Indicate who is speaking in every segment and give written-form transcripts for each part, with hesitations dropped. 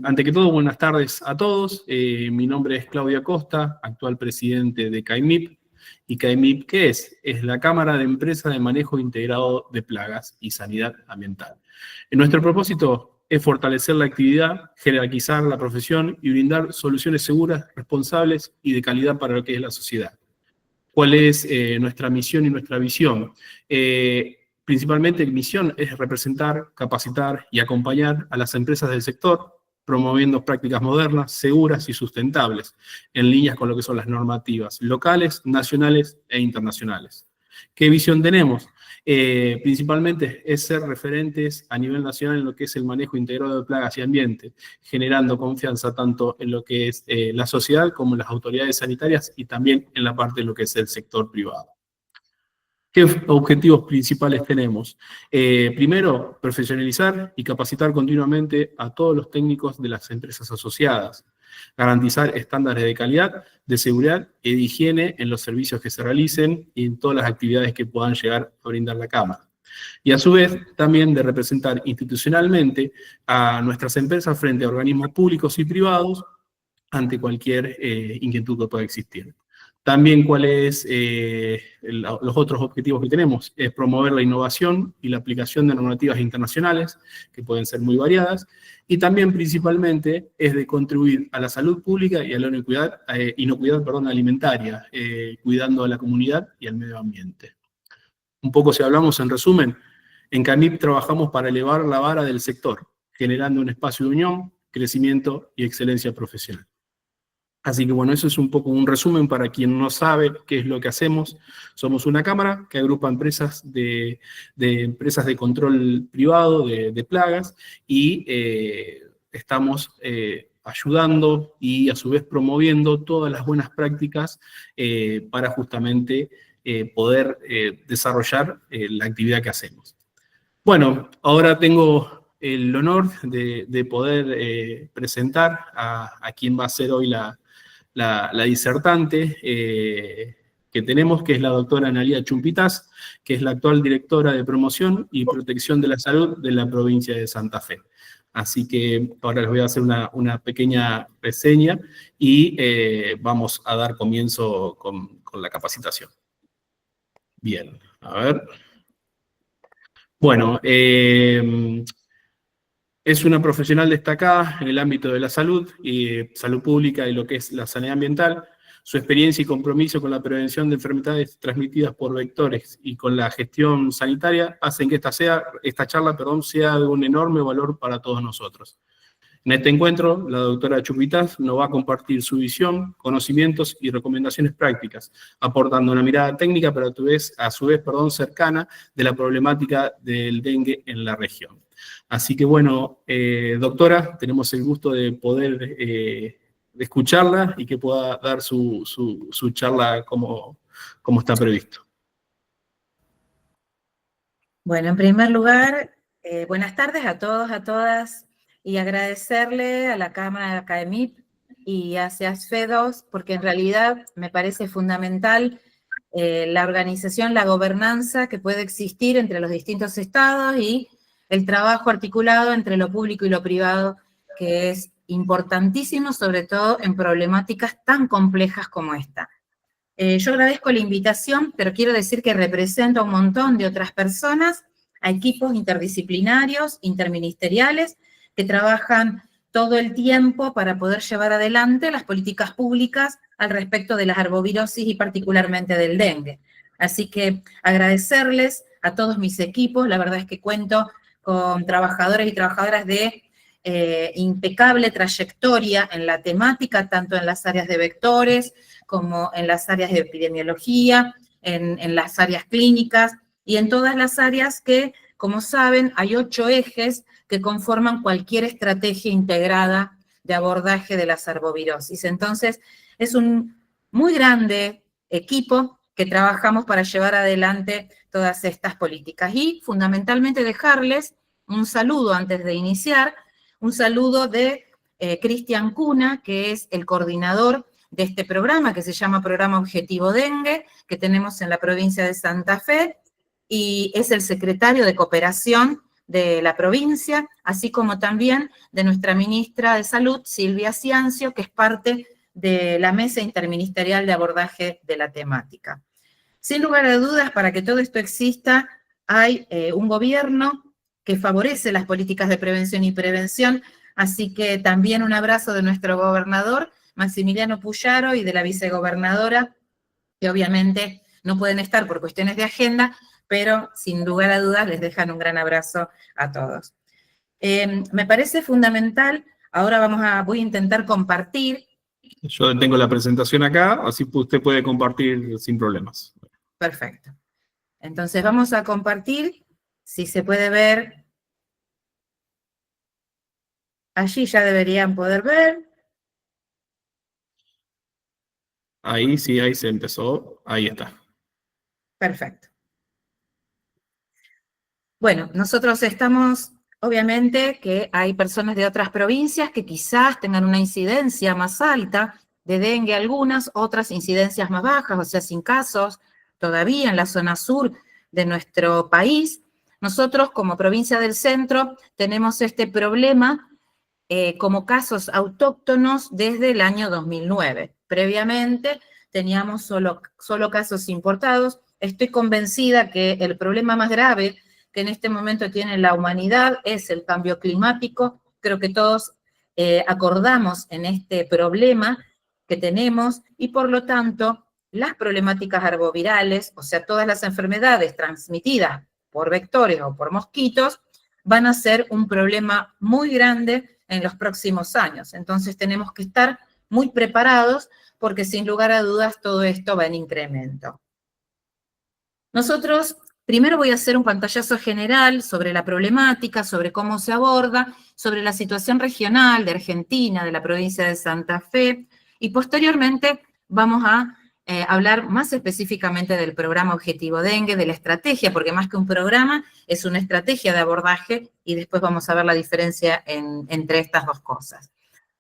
Speaker 1: Ante que todo, buenas tardes a todos. Mi nombre es Claudia Costa, actual presidente de CAIMIP. ¿Y CAIMIP qué es? Es la Cámara de Empresas de Manejo Integrado de Plagas y Sanidad Ambiental. Nuestro propósito es fortalecer la actividad, jerarquizar la profesión y brindar soluciones seguras, responsables y de calidad para lo que es la sociedad. ¿Cuál es nuestra misión y nuestra visión? Principalmente mi misión es representar, capacitar y acompañar a las empresas del sector, promoviendo prácticas modernas, seguras y sustentables, en líneas con lo que son las normativas locales, nacionales e internacionales. ¿Qué visión tenemos? Principalmente es ser referentes a nivel nacional en lo que es el manejo integrado de plagas y ambiente, generando confianza tanto en lo que es la sociedad como en las autoridades sanitarias y también en la parte de lo que es el sector privado. ¿Qué objetivos principales tenemos? Primero, profesionalizar y capacitar continuamente a todos los técnicos de las empresas asociadas, garantizar estándares de calidad, de seguridad y de higiene en los servicios que se realicen y en todas las actividades que puedan llegar a brindar la Cámara. Y a su vez, también de representar institucionalmente a nuestras empresas frente a organismos públicos y privados ante cualquier inquietud que pueda existir. También cuáles los otros objetivos que tenemos es promover la innovación y la aplicación de normativas internacionales, que pueden ser muy variadas, y también principalmente es de contribuir a la salud pública y a la inocuidad alimentaria, cuidando a la comunidad y al medio ambiente. Un poco si hablamos en resumen, en CAIMIP trabajamos para elevar la vara del sector, generando un espacio de unión, crecimiento y excelencia profesional. Así que bueno, eso es un poco un resumen para quien no sabe qué es lo que hacemos. Somos una cámara que agrupa empresas de empresas de control privado de plagas y estamos ayudando y a su vez promoviendo todas las buenas prácticas para justamente poder desarrollar la actividad que hacemos. Bueno, ahora tengo el honor de poder presentar a quien va a ser hoy la disertante que tenemos, que es la doctora Analía Chumpitaz, que es la actual directora de Promoción y Protección de la Salud de la provincia de Santa Fe. Así que ahora les voy a hacer una pequeña reseña y vamos a dar comienzo con la capacitación. Bien, a ver. Bueno, es una profesional destacada en el ámbito de la salud y salud pública y lo que es la sanidad ambiental. Su experiencia y compromiso con la prevención de enfermedades transmitidas por vectores y con la gestión sanitaria hacen que esta charla sea de un enorme valor para todos nosotros. En este encuentro, la doctora Chumpitaz nos va a compartir su visión, conocimientos y recomendaciones prácticas, aportando una mirada técnica, pero a su vez, cercana de la problemática del dengue en la región. Así que bueno, doctora, tenemos el gusto de poder de escucharla y que pueda dar su charla como está previsto.
Speaker 2: Bueno, en primer lugar, buenas tardes a todos, a todas, y agradecerle a la Cámara de CAIMIP y a CEASFE2, porque en realidad me parece fundamental la organización, la gobernanza que puede existir entre los distintos estados y el trabajo articulado entre lo público y lo privado, que es importantísimo, sobre todo en problemáticas tan complejas como esta. Yo agradezco la invitación, pero quiero decir que represento a un montón de otras personas, a equipos interdisciplinarios, interministeriales, que trabajan todo el tiempo para poder llevar adelante las políticas públicas al respecto de las arbovirosis y particularmente del dengue. Así que agradecerles a todos mis equipos, la verdad es que cuento con trabajadores y trabajadoras de impecable trayectoria en la temática, tanto en las áreas de vectores como en las áreas de epidemiología, en las áreas clínicas y en todas las áreas que, como saben, hay 8 ejes que conforman cualquier estrategia integrada de abordaje de las arbovirosis. Entonces, es un muy grande equipo que trabajamos para llevar adelante todas estas políticas. Y fundamentalmente dejarles un saludo antes de iniciar, un saludo de Cristian Cuna, que es el coordinador de este programa, que se llama Programa Objetivo Dengue, que tenemos en la provincia de Santa Fe, y es el secretario de Cooperación de la provincia, así como también de nuestra ministra de Salud, Silvia Ciancio, que es parte de la Mesa Interministerial de Abordaje de la Temática. Sin lugar a dudas, para que todo esto exista, hay un gobierno que favorece las políticas de prevención y prevención, así que también un abrazo de nuestro gobernador, Maximiliano Puyaro, y de la vicegobernadora, que obviamente no pueden estar por cuestiones de agenda, pero sin lugar a dudas les dejan un gran abrazo a todos. Me parece fundamental, ahora voy a intentar compartir.
Speaker 1: Yo tengo la presentación acá, así usted puede compartir sin problemas.
Speaker 2: Perfecto. Entonces vamos a compartir, si se puede ver, allí ya deberían poder ver.
Speaker 1: Ahí sí, ahí se empezó, ahí está.
Speaker 2: Perfecto. Bueno, nosotros estamos, obviamente, que hay personas de otras provincias que quizás tengan una incidencia más alta de dengue algunas, otras incidencias más bajas, o sea, sin casos todavía en la zona sur de nuestro país. Nosotros, como provincia del centro, tenemos este problema como casos autóctonos desde el año 2009. Previamente teníamos solo casos importados. Estoy convencida que el problema más grave que en este momento tiene la humanidad es el cambio climático. Creo que todos acordamos en este problema que tenemos y por lo tanto las problemáticas arbovirales, o sea, todas las enfermedades transmitidas por vectores o por mosquitos, van a ser un problema muy grande en los próximos años. Entonces tenemos que estar muy preparados porque sin lugar a dudas todo esto va en incremento. Nosotros, primero voy a hacer un pantallazo general sobre la problemática, sobre cómo se aborda, sobre la situación regional de Argentina, de la provincia de Santa Fe, y posteriormente vamos a hablar más específicamente del programa Objetivo Dengue, de la estrategia, porque más que un programa es una estrategia de abordaje y después vamos a ver la diferencia entre estas dos cosas.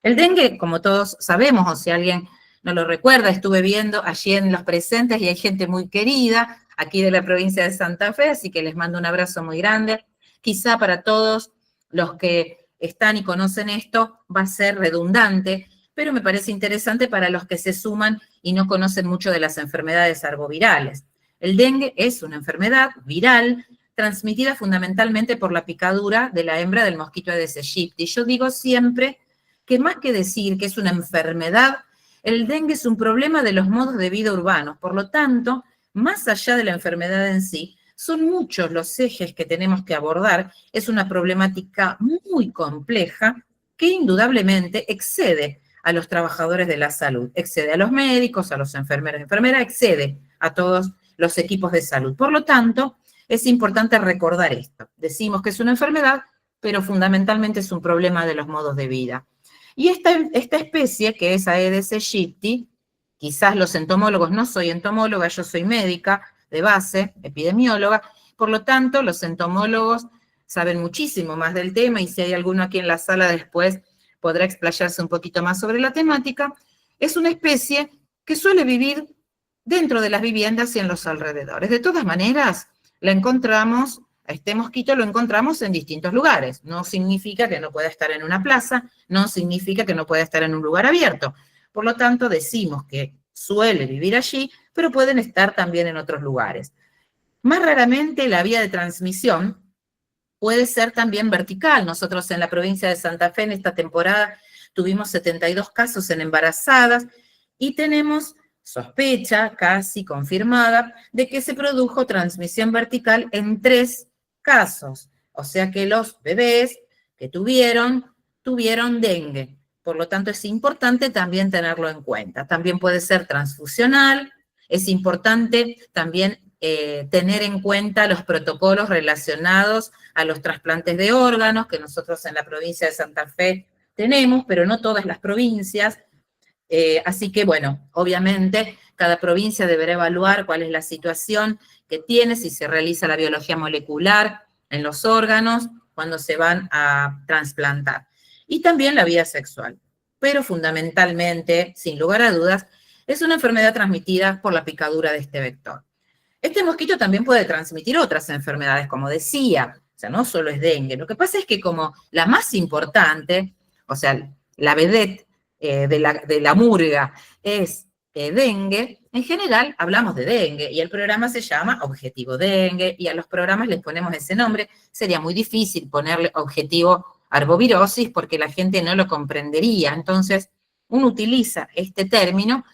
Speaker 2: El dengue, como todos sabemos, o si alguien no lo recuerda, estuve viendo allí en los presentes y hay gente muy querida aquí de la provincia de Santa Fe, así que les mando un abrazo muy grande. Quizá para todos los que están y conocen esto va a ser redundante, pero me parece interesante para los que se suman y no conocen mucho de las enfermedades arbovirales. El dengue es una enfermedad viral transmitida fundamentalmente por la picadura de la hembra del mosquito Aedes aegypti. Yo digo siempre que más que decir que es una enfermedad, el dengue es un problema de los modos de vida urbanos. Por lo tanto, más allá de la enfermedad en sí, son muchos los ejes que tenemos que abordar. Es una problemática muy compleja que indudablemente excede a los trabajadores de la salud, excede a los médicos, a los enfermeros y enfermeras, excede a todos los equipos de salud. Por lo tanto, es importante recordar esto. Decimos que es una enfermedad, pero fundamentalmente es un problema de los modos de vida. Y esta especie, que es Aedes aegypti, quizás los entomólogos, no soy entomóloga, yo soy médica de base, epidemióloga, por lo tanto, los entomólogos saben muchísimo más del tema y si hay alguno aquí en la sala después podrá explayarse un poquito más sobre la temática. Es una especie que suele vivir dentro de las viviendas y en los alrededores. De todas maneras, la encontramos, a este mosquito lo encontramos en distintos lugares. No significa que no pueda estar en una plaza, no significa que no pueda estar en un lugar abierto. Por lo tanto, decimos que suele vivir allí, pero pueden estar también en otros lugares. Más raramente la vía de transmisión puede ser también vertical. Nosotros en la provincia de Santa Fe en esta temporada tuvimos 72 casos en embarazadas y tenemos sospecha casi confirmada de que se produjo transmisión vertical en 3 casos. O sea que los bebés que tuvieron dengue. Por lo tanto, es importante también tenerlo en cuenta. También puede ser transfusional. Es importante también tener en cuenta los protocolos relacionados a los trasplantes de órganos que nosotros en la provincia de Santa Fe tenemos, pero no todas las provincias. Así que, bueno, obviamente cada provincia deberá evaluar cuál es la situación que tiene, si se realiza la biología molecular en los órganos, cuando se van a trasplantar. Y también la vía sexual. Pero fundamentalmente, sin lugar a dudas, es una enfermedad transmitida por la picadura de este vector. Este mosquito también puede transmitir otras enfermedades, como decía, O sea, no solo es dengue. Lo que pasa es que como la más importante, o sea, la vedette de la murga es dengue, en general hablamos de dengue y el programa se llama Objetivo Dengue y a los programas les ponemos ese nombre. Sería muy difícil ponerle Objetivo Arbovirosis porque la gente no lo comprendería. Entonces, uno utiliza este término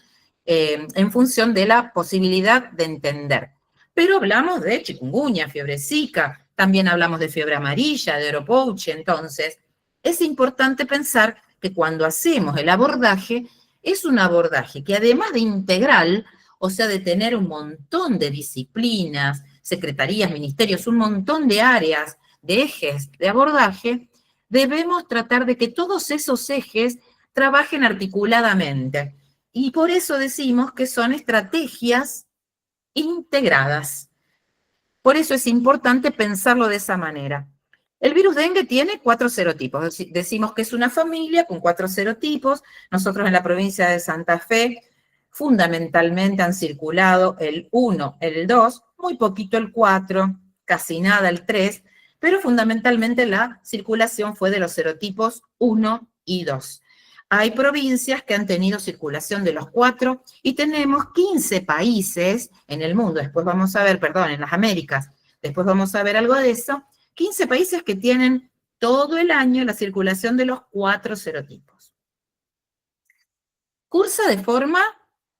Speaker 2: en función de la posibilidad de entender. Pero hablamos de chikungunya, fiebre zika, también hablamos de fiebre amarilla, de oropouche. Entonces, es importante pensar que cuando hacemos el abordaje, es un abordaje que además de integral, o sea, de tener un montón de disciplinas, secretarías, ministerios, un montón de áreas, de ejes de abordaje, debemos tratar de que todos esos ejes trabajen articuladamente. Y por eso decimos que son estrategias integradas. Por eso es importante pensarlo de esa manera. El virus dengue tiene 4 serotipos. Decimos que es una familia con 4 serotipos. Nosotros en la provincia de Santa Fe fundamentalmente han circulado el 1, el 2, muy poquito el 4, casi nada el 3, pero fundamentalmente la circulación fue de los serotipos 1 y 2. Hay provincias que han tenido circulación de los 4 y tenemos 15 países en el mundo, después vamos a ver, perdón, en las Américas, después vamos a ver algo de eso, 15 países que tienen todo el año la circulación de los 4 serotipos. Cursa de forma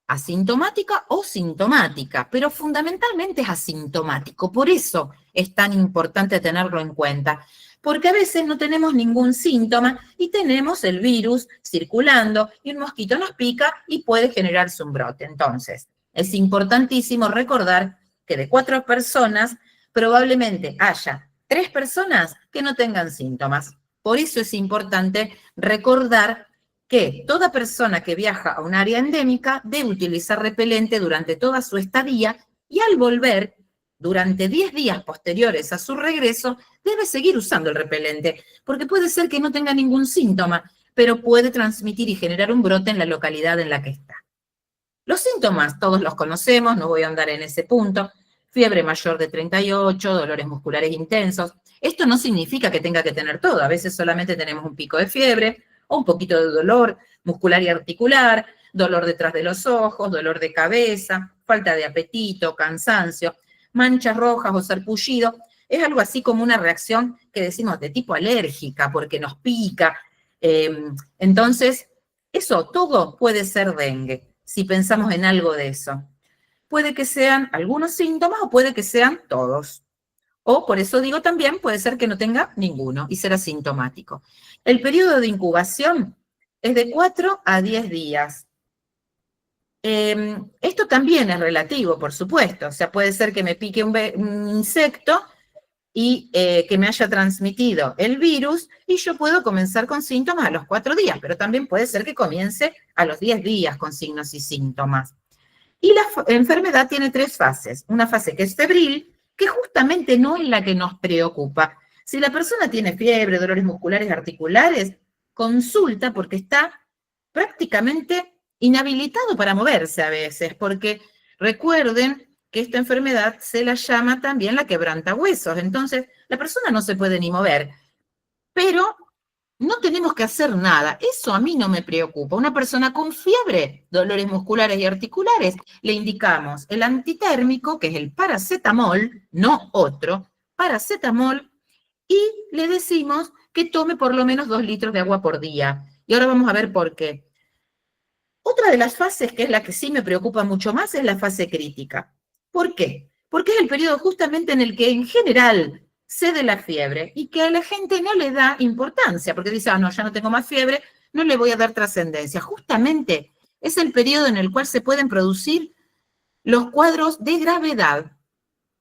Speaker 2: asintomática o sintomática, pero fundamentalmente es asintomático, por eso es tan importante tenerlo en cuenta, porque a veces no tenemos ningún síntoma y tenemos el virus circulando y un mosquito nos pica y puede generarse un brote. Entonces, es importantísimo recordar que de 4 personas probablemente haya 3 personas que no tengan síntomas. Por eso es importante recordar que toda persona que viaja a un área endémica debe utilizar repelente durante toda su estadía y al volver, durante 10 días posteriores a su regreso, debe seguir usando el repelente, porque puede ser que no tenga ningún síntoma, pero puede transmitir y generar un brote en la localidad en la que está. Los síntomas todos los conocemos, no voy a andar en ese punto. Fiebre mayor de 38, dolores musculares intensos. Esto no significa que tenga que tener todo, a veces solamente tenemos un pico de fiebre, o un poquito de dolor muscular y articular, dolor detrás de los ojos, dolor de cabeza, falta de apetito, cansancio, manchas rojas o sarpullido. Es algo así como una reacción que decimos de tipo alérgica, porque nos pica. Entonces, eso todo puede ser dengue, si pensamos en algo de eso. Puede que sean algunos síntomas o puede que sean todos. O, por eso digo también, puede ser que no tenga ninguno y ser asintomático. El periodo de incubación es de 4 a 10 días. Esto también es relativo, por supuesto. O sea, puede ser que me pique un insecto y que me haya transmitido el virus y yo puedo comenzar con síntomas a los 4 días, pero también puede ser que comience a los 10 días con signos y síntomas. Y la enfermedad tiene 3 fases. Una fase que es febril, que justamente no es la que nos preocupa. Si la persona tiene fiebre, dolores musculares, articulares, consulta porque está prácticamente inhabilitado para moverse a veces, porque recuerden que esta enfermedad se la llama también la quebrantahuesos. Entonces, la persona no se puede ni mover, pero no tenemos que hacer nada. Eso a mí no me preocupa. Una persona con fiebre, dolores musculares y articulares, le indicamos el antitérmico, que es el paracetamol, no otro, paracetamol, y le decimos que tome por lo menos 2 litros de agua por día. Y ahora vamos a ver por qué. Otra de las fases, que es la que sí me preocupa mucho más, es la fase crítica. ¿Por qué? Porque es el periodo justamente en el que en general cede la fiebre y que a la gente no le da importancia, porque dice, no, ya no tengo más fiebre, no le voy a dar trascendencia. Justamente es el periodo en el cual se pueden producir los cuadros de gravedad.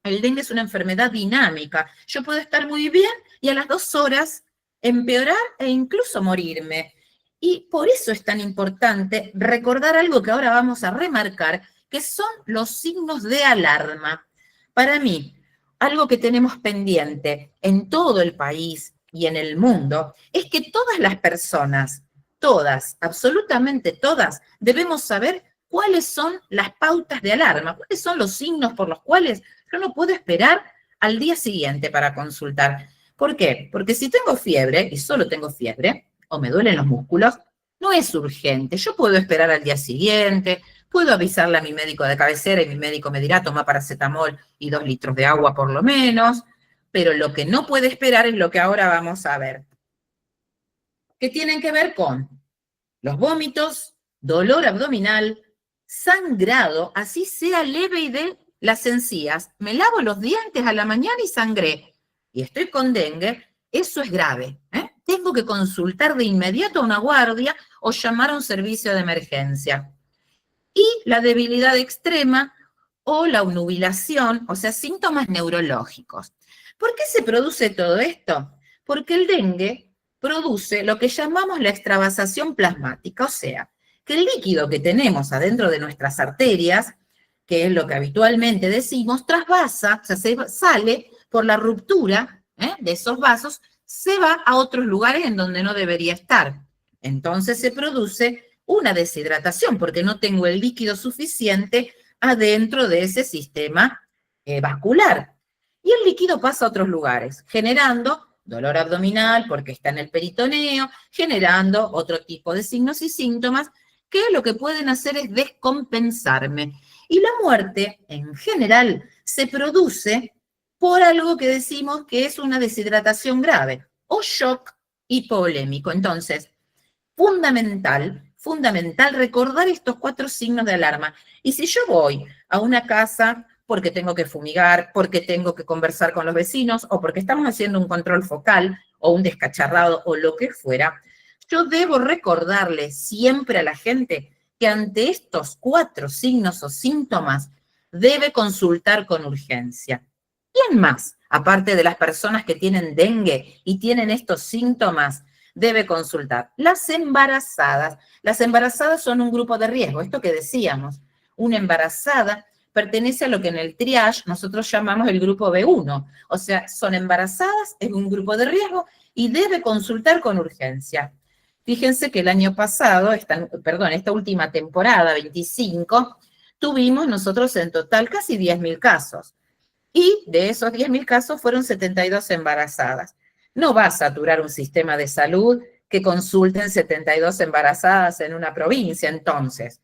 Speaker 2: El dengue es una enfermedad dinámica. Yo puedo estar muy bien y a las 2 horas empeorar e incluso morirme. Y por eso es tan importante recordar algo que ahora vamos a remarcar, que son los signos de alarma. Para mí, algo que tenemos pendiente en todo el país y en el mundo es que todas las personas, todas, absolutamente todas, debemos saber cuáles son las pautas de alarma, cuáles son los signos por los cuales yo no puedo esperar al día siguiente para consultar. ¿Por qué? Porque si tengo fiebre, y solo tengo fiebre, o me duelen los músculos, no es urgente. Yo puedo esperar al día siguiente, puedo avisarle a mi médico de cabecera y mi médico me dirá, toma paracetamol y 2 litros de agua por lo menos, pero lo que no puede esperar es lo que ahora vamos a ver, que tienen que ver con los vómitos, dolor abdominal, sangrado, así sea leve y de las encías. Me lavo los dientes a la mañana y sangré, y estoy con dengue, eso es grave, ¿eh? Tengo que consultar de inmediato a una guardia o llamar a un servicio de emergencia. Y la debilidad extrema o la obnubilación, o sea, síntomas neurológicos. ¿Por qué se produce todo esto? Porque el dengue produce lo que llamamos la extravasación plasmática, o sea, que el líquido que tenemos adentro de nuestras arterias, que es lo que habitualmente decimos, trasvasa, o sea, sale por la ruptura de esos vasos, se va a otros lugares en donde no debería estar. Entonces se produce una deshidratación porque no tengo el líquido suficiente adentro de ese sistema vascular. Y el líquido pasa a otros lugares, generando dolor abdominal porque está en el peritoneo, generando otro tipo de signos y síntomas que lo que pueden hacer es descompensarme. Y la muerte, en general, se produce por algo que decimos que es una deshidratación grave o shock hipovolémico. Entonces, fundamental recordar estos 4 signos de alarma. Y si yo voy a una casa porque tengo que fumigar, porque tengo que conversar con los vecinos, o porque estamos haciendo un control focal, o un descacharrado, o lo que fuera, yo debo recordarle siempre a la gente que ante estos 4 signos o síntomas debe consultar con urgencia. ¿Quién más, aparte de las personas que tienen dengue y tienen estos síntomas, debe consultar? Las embarazadas. Las embarazadas son un grupo de riesgo. Esto que decíamos, una embarazada pertenece a lo que en el triage nosotros llamamos el grupo B1. O sea, son embarazadas, es un grupo de riesgo y debe consultar con urgencia. Fíjense que el año pasado, esta última temporada, 25, tuvimos nosotros en total casi 10.000 casos. Y de esos 10.000 casos fueron 72 embarazadas. No va a saturar un sistema de salud que consulten 72 embarazadas en una provincia. Entonces,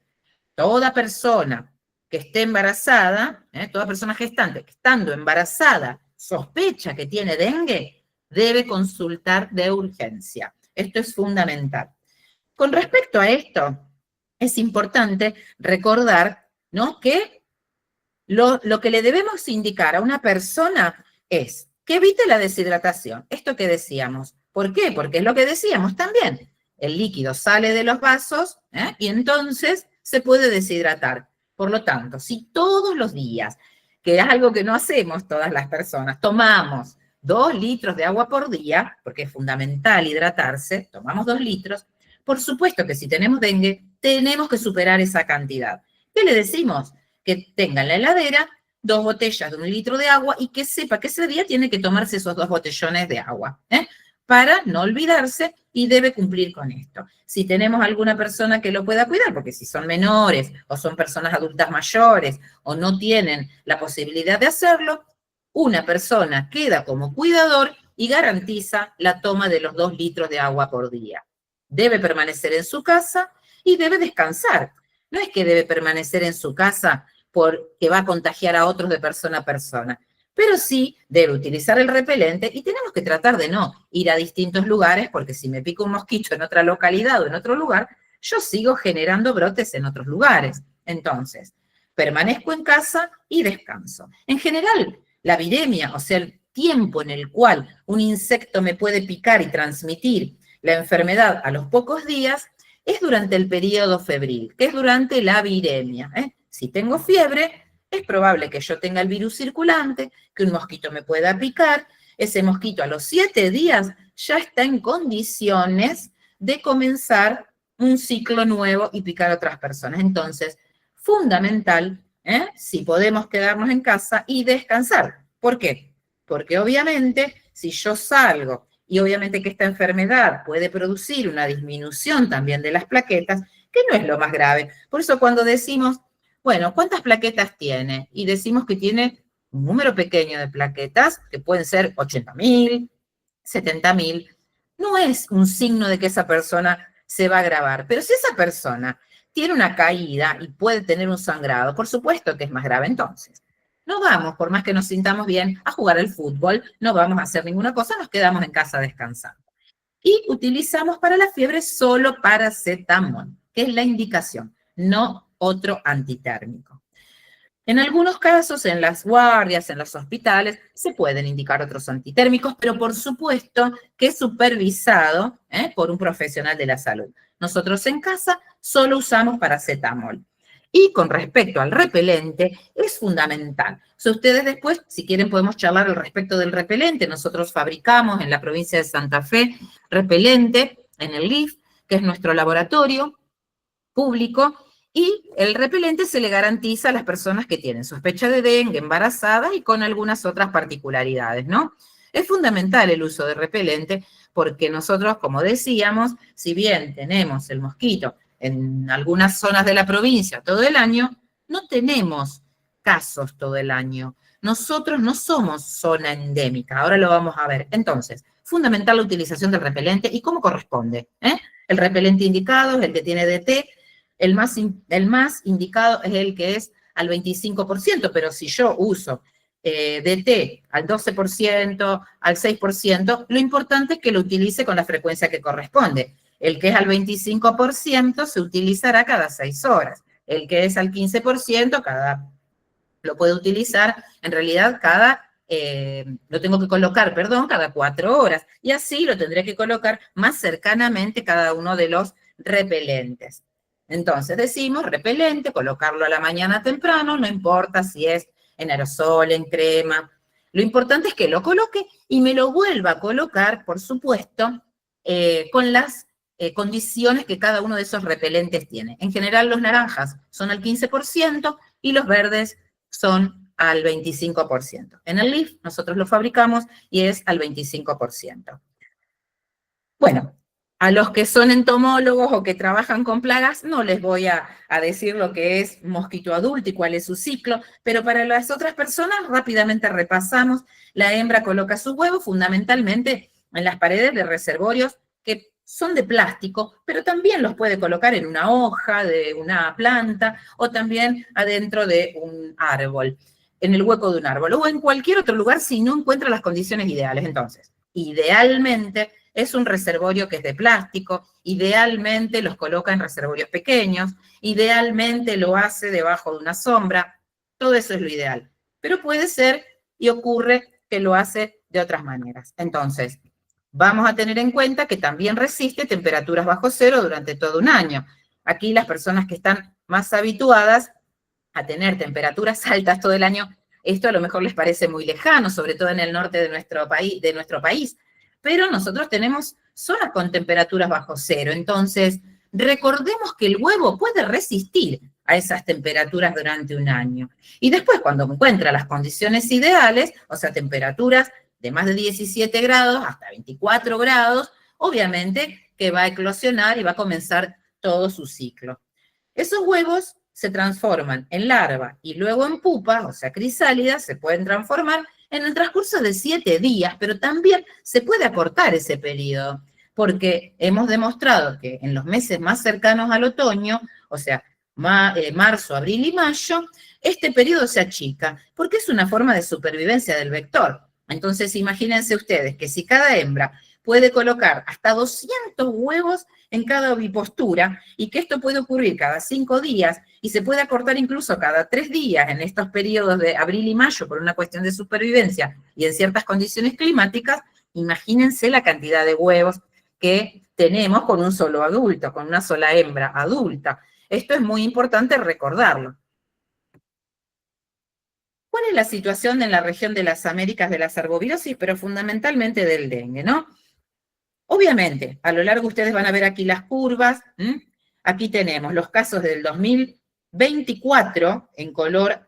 Speaker 2: toda persona que esté embarazada, toda persona gestante que estando embarazada sospecha que tiene dengue, debe consultar de urgencia. Esto es fundamental. Con respecto a esto, es importante recordar, ¿no?, que lo que le debemos indicar a una persona es que evite la deshidratación. Esto que decíamos. ¿Por qué? Porque es lo que decíamos también. El líquido sale de los vasos y entonces se puede deshidratar. Por lo tanto, si todos los días, que es algo que no hacemos todas las personas, tomamos 2 litros de agua por día, porque es fundamental hidratarse, tomamos 2 litros, por supuesto que si tenemos dengue, tenemos que superar esa cantidad. ¿Qué le decimos? Que tenga en la heladera 2 botellas de 1 litro de agua y que sepa que ese día tiene que tomarse esos 2 botellones de agua, para no olvidarse y debe cumplir con esto. Si tenemos alguna persona que lo pueda cuidar, porque si son menores o son personas adultas mayores o no tienen la posibilidad de hacerlo, una persona queda como cuidador y garantiza la toma de los 2 litros de agua por día. Debe permanecer en su casa y debe descansar. No es que debe permanecer en su casa porque va a contagiar a otros de persona a persona, pero sí debe utilizar el repelente y tenemos que tratar de no ir a distintos lugares porque si me pica un mosquito en otra localidad o en otro lugar, yo sigo generando brotes en otros lugares. Entonces, permanezco en casa y descanso. En general, la viremia, o sea, el tiempo en el cual un insecto me puede picar y transmitir la enfermedad a los pocos días, es durante el periodo febril, que es durante la viremia. Si tengo fiebre, es probable que yo tenga el virus circulante, que un mosquito me pueda picar. Ese mosquito a los 7 días ya está en condiciones de comenzar un ciclo nuevo y picar a otras personas. Entonces, fundamental, si podemos quedarnos en casa y descansar. ¿Por qué? Porque obviamente, si yo salgo y obviamente que esta enfermedad puede producir una disminución también de las plaquetas, que no es lo más grave. Por eso cuando decimos, bueno, ¿cuántas plaquetas tiene? Y decimos que tiene un número pequeño de plaquetas, que pueden ser 80.000, 70.000, no es un signo de que esa persona se va a agravar. Pero si esa persona tiene una caída y puede tener un sangrado, por supuesto que es más grave entonces. No vamos, por más que nos sintamos bien, a jugar al fútbol, no vamos a hacer ninguna cosa, nos quedamos en casa descansando. Y utilizamos para la fiebre solo paracetamol, que es la indicación, no otro antitérmico. En algunos casos, en las guardias, en los hospitales, se pueden indicar otros antitérmicos, pero por supuesto que es supervisado por un profesional de la salud. Nosotros en casa solo usamos paracetamol. Y con respecto al repelente, es fundamental. Si ustedes después, si quieren, podemos charlar al respecto del repelente. Nosotros fabricamos en la provincia de Santa Fe repelente en el LIF, que es nuestro laboratorio público, y el repelente se le garantiza a las personas que tienen sospecha de dengue, embarazadas y con algunas otras particularidades, ¿no? Es fundamental el uso de repelente porque nosotros, como decíamos, si bien tenemos el mosquito en algunas zonas de la provincia todo el año, no tenemos casos todo el año. Nosotros no somos zona endémica, ahora lo vamos a ver. Entonces, fundamental la utilización del repelente y cómo corresponde. El repelente indicado es el que tiene DT, el más indicado es el que es al 25%, pero si yo uso DT al 12%, al 6%, lo importante es que lo utilice con la frecuencia que corresponde. El que es al 25% se utilizará cada 6 horas. El que es al 15% lo puede utilizar, en realidad lo tengo que colocar, cada 4 horas. Y así lo tendré que colocar más cercanamente cada uno de los repelentes. Entonces decimos repelente, colocarlo a la mañana temprano, no importa si es en aerosol, en crema. Lo importante es que lo coloque y me lo vuelva a colocar, por supuesto, con las condiciones que cada uno de esos repelentes tiene. En general los naranjas son al 15% y los verdes son al 25%. En el LIF nosotros lo fabricamos y es al 25%. Bueno, a los que son entomólogos o que trabajan con plagas, no les voy a decir lo que es mosquito adulto y cuál es su ciclo, pero para las otras personas rápidamente repasamos. La hembra coloca su huevo fundamentalmente en las paredes de reservorios que son de plástico, pero también los puede colocar en una hoja de una planta o también adentro de un árbol, en el hueco de un árbol o en cualquier otro lugar si no encuentra las condiciones ideales. Entonces, idealmente es un reservorio que es de plástico, idealmente los coloca en reservorios pequeños, idealmente lo hace debajo de una sombra, todo eso es lo ideal. Pero puede ser y ocurre que lo hace de otras maneras. Entonces, vamos a tener en cuenta que también resiste temperaturas bajo cero durante todo un año. Aquí las personas que están más habituadas a tener temperaturas altas todo el año, esto a lo mejor les parece muy lejano, sobre todo en el norte de nuestro país. Pero nosotros tenemos zonas con temperaturas bajo cero. Entonces, recordemos que el huevo puede resistir a esas temperaturas durante un año. Y después, cuando encuentra las condiciones ideales, o sea, temperaturas de más de 17 grados hasta 24 grados, obviamente que va a eclosionar y va a comenzar todo su ciclo. Esos huevos se transforman en larva y luego en pupa, o sea, crisálidas, se pueden transformar en el transcurso de 7 días, pero también se puede acortar ese periodo, porque hemos demostrado que en los meses más cercanos al otoño, o sea, marzo, abril y mayo, este periodo se achica, porque es una forma de supervivencia del vector. Entonces, imagínense ustedes que si cada hembra puede colocar hasta 200 huevos en cada ovipostura, y que esto puede ocurrir cada 5 días, y se puede acortar incluso cada 3 días en estos periodos de abril y mayo por una cuestión de supervivencia y en ciertas condiciones climáticas, imagínense la cantidad de huevos que tenemos con un solo adulto, con una sola hembra adulta. Esto es muy importante recordarlo. ¿Cuál es la situación en la región de las Américas de la arbovirosis, pero fundamentalmente del dengue, no? Obviamente, a lo largo ustedes van a ver aquí las curvas. Aquí tenemos los casos del 2024 en color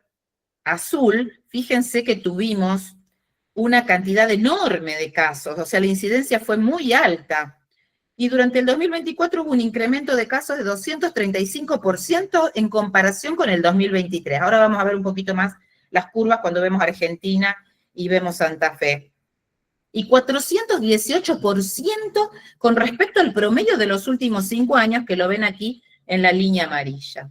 Speaker 2: azul. Fíjense que tuvimos una cantidad enorme de casos, o sea, la incidencia fue muy alta. Y durante el 2024 hubo un incremento de casos de 235% en comparación con el 2023. Ahora vamos a ver un poquito más las curvas cuando vemos Argentina y vemos Santa Fe. Y 418% con respecto al promedio de los últimos 5 años, que lo ven aquí en la línea amarilla.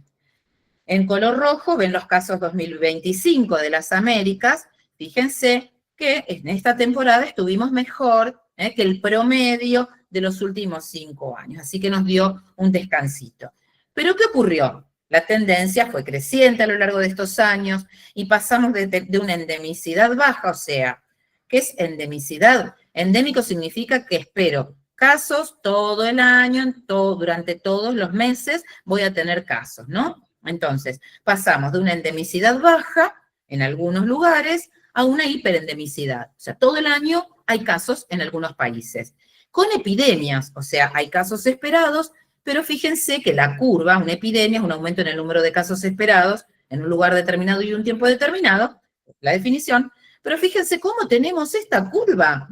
Speaker 2: En color rojo ven los casos 2025 de las Américas. Fíjense que en esta temporada estuvimos mejor que el promedio de los últimos 5 años. Así que nos dio un descansito. ¿Pero qué ocurrió? La tendencia fue creciente a lo largo de estos años y pasamos de una endemicidad baja, o sea, ¿qué es endemicidad? Endémico significa que espero casos todo el año, durante todos los meses voy a tener casos, ¿no? Entonces, pasamos de una endemicidad baja en algunos lugares a una hiperendemicidad. O sea, todo el año hay casos en algunos países. Con epidemias, o sea, hay casos esperados, pero fíjense que la curva, una epidemia es un aumento en el número de casos esperados en un lugar determinado y un tiempo determinado, la definición, pero fíjense cómo tenemos esta curva,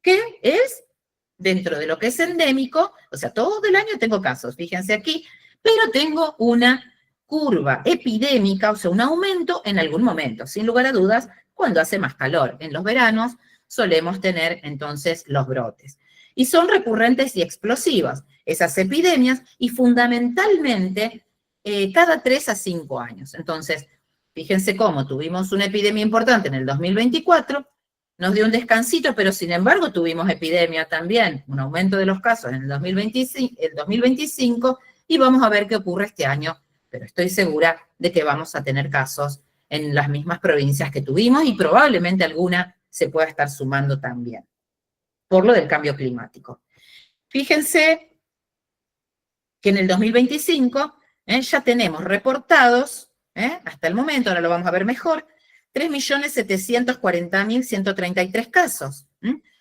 Speaker 2: que es dentro de lo que es endémico, o sea, todo el año tengo casos, fíjense aquí, pero tengo una curva epidémica, o sea, un aumento en algún momento, sin lugar a dudas, cuando hace más calor. En los veranos solemos tener entonces los brotes. Y son recurrentes y explosivas esas epidemias y fundamentalmente cada 3 a 5 años. Entonces, fíjense cómo tuvimos una epidemia importante en el 2024, nos dio un descansito, pero sin embargo tuvimos epidemia también, un aumento de los casos en el 2025 y vamos a ver qué ocurre este año, pero estoy segura de que vamos a tener casos en las mismas provincias que tuvimos y probablemente alguna se pueda estar sumando también, por lo del cambio climático. Fíjense que en el 2025 ya tenemos reportados, hasta el momento, ahora lo vamos a ver mejor, 3.740.133 casos,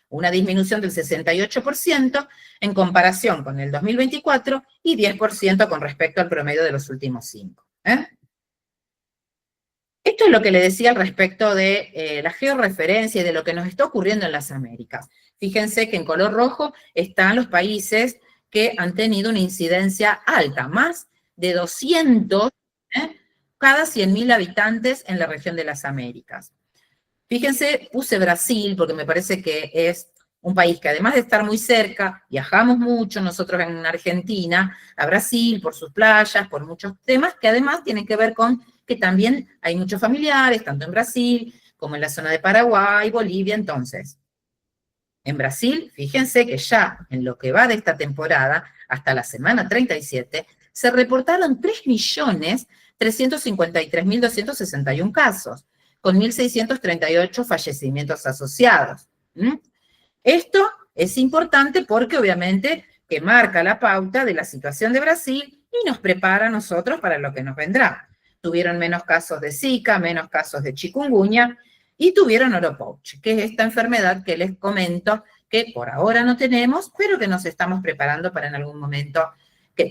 Speaker 2: una disminución del 68% en comparación con el 2024 y 10% con respecto al promedio de los últimos 5. Esto es lo que le decía al respecto de la georreferencia y de lo que nos está ocurriendo en las Américas. Fíjense que en color rojo están los países que han tenido una incidencia alta, más de 200 cada 100.000 habitantes en la región de las Américas. Fíjense, puse Brasil porque me parece que es un país que además de estar muy cerca, viajamos mucho nosotros en Argentina a Brasil por sus playas, por muchos temas que además tienen que ver con que también hay muchos familiares, tanto en Brasil como en la zona de Paraguay, Bolivia. Entonces, en Brasil, fíjense que ya en lo que va de esta temporada, hasta la semana 37, se reportaron 3.353.261 casos, con 1.638 fallecimientos asociados. Esto es importante porque obviamente que marca la pauta de la situación de Brasil y nos prepara a nosotros para lo que nos vendrá. Tuvieron menos casos de Zika, menos casos de chikungunya y tuvieron oropouche, que es esta enfermedad que les comento que por ahora no tenemos, pero que nos estamos preparando para en algún momento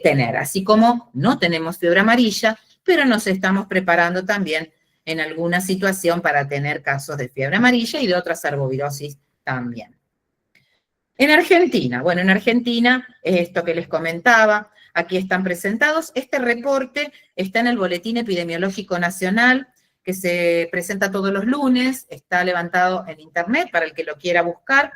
Speaker 2: tener. Así como no tenemos fiebre amarilla, pero nos estamos preparando también en alguna situación para tener casos de fiebre amarilla y de otras arbovirosis también. En Argentina, bueno, en Argentina, esto que les comentaba, aquí están presentados. Este reporte está en el Boletín Epidemiológico Nacional, que se presenta todos los lunes, está levantado en internet para el que lo quiera buscar.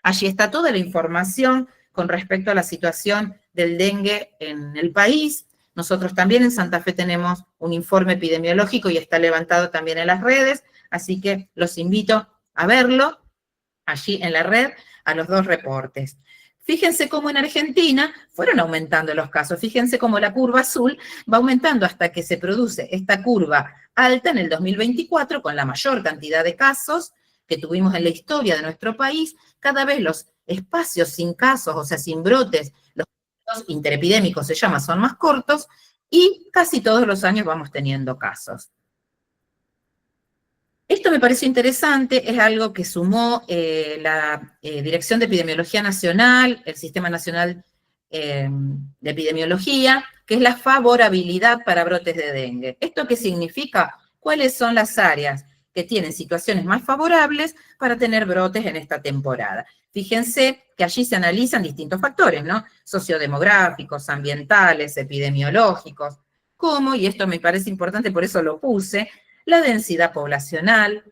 Speaker 2: Allí está toda la información con respecto a la situación del dengue en el país. Nosotros también en Santa Fe tenemos un informe epidemiológico y está levantado también en las redes, así que los invito a verlo allí en la red, a los 2 reportes. Fíjense cómo en Argentina fueron aumentando los casos. Fíjense cómo la curva azul va aumentando hasta que se produce esta curva alta en el 2024 con la mayor cantidad de casos que tuvimos en la historia de nuestro país. Cada vez los espacios sin casos, o sea, sin brotes, los interepidémicos se llama, son más cortos y casi todos los años vamos teniendo casos. Esto me pareció interesante, es algo que sumó la Dirección de Epidemiología Nacional, el Sistema Nacional de Epidemiología, que es la favorabilidad para brotes de dengue. ¿Esto qué significa? ¿Cuáles son las áreas que tienen situaciones más favorables para tener brotes en esta temporada? Fíjense que allí se analizan distintos factores, ¿no? Sociodemográficos, ambientales, epidemiológicos, como, y esto me parece importante, por eso lo puse, la densidad poblacional,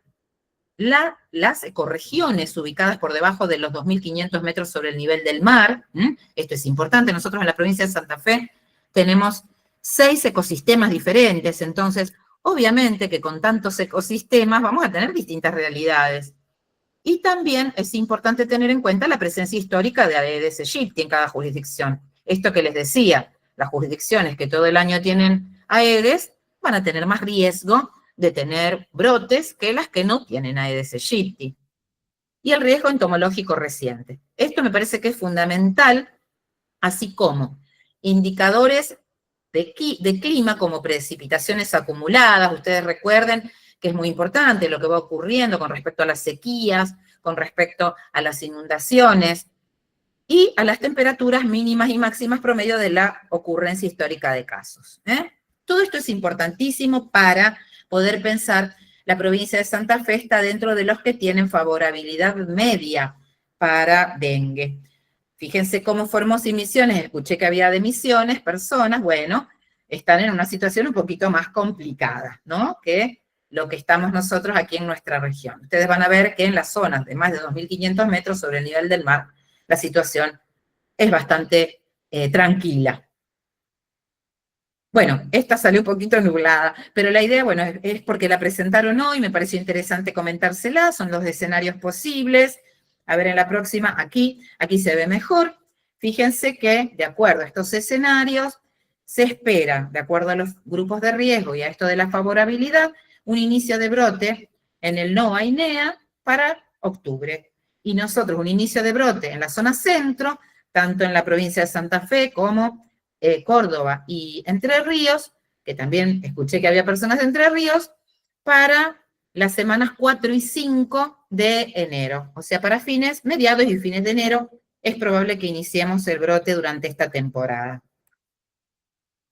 Speaker 2: las ecorregiones ubicadas por debajo de los 2.500 metros sobre el nivel del mar. Esto es importante. Nosotros en la provincia de Santa Fe tenemos 6 ecosistemas diferentes, entonces obviamente que con tantos ecosistemas vamos a tener distintas realidades. Y también es importante tener en cuenta la presencia histórica de Aedes aegypti en cada jurisdicción. Esto que les decía, las jurisdicciones que todo el año tienen Aedes van a tener más riesgo de tener brotes que las que no tienen Aedes aegypti. Y el riesgo entomológico reciente. Esto me parece que es fundamental, así como indicadores de clima como precipitaciones acumuladas. Ustedes recuerden que es muy importante lo que va ocurriendo con respecto a las sequías, con respecto a las inundaciones y a las temperaturas mínimas y máximas promedio de la ocurrencia histórica de casos. Todo esto es importantísimo para poder pensar. La provincia de Santa Fe está dentro de los que tienen favorabilidad media para dengue. Fíjense cómo Formosa y Misiones, escuché que había de Misiones, personas, bueno, están en una situación un poquito más complicada, ¿no? Que lo que estamos nosotros aquí en nuestra región. Ustedes van a ver que en las zonas de más de 2.500 metros sobre el nivel del mar, la situación es bastante tranquila. Bueno, esta salió un poquito nublada, pero la idea, bueno, es porque la presentaron hoy, me pareció interesante comentársela, son los escenarios posibles. A ver, en la próxima, aquí se ve mejor. Fíjense que, de acuerdo a estos escenarios, se espera, de acuerdo a los grupos de riesgo y a esto de la favorabilidad, un inicio de brote en el NOA y NEA para octubre. Y nosotros un inicio de brote en la zona centro, tanto en la provincia de Santa Fe como Córdoba y Entre Ríos, que también escuché que había personas de Entre Ríos, para las semanas 4 y 5 de enero. O sea, para mediados y fines de enero, es probable que iniciemos el brote durante esta temporada.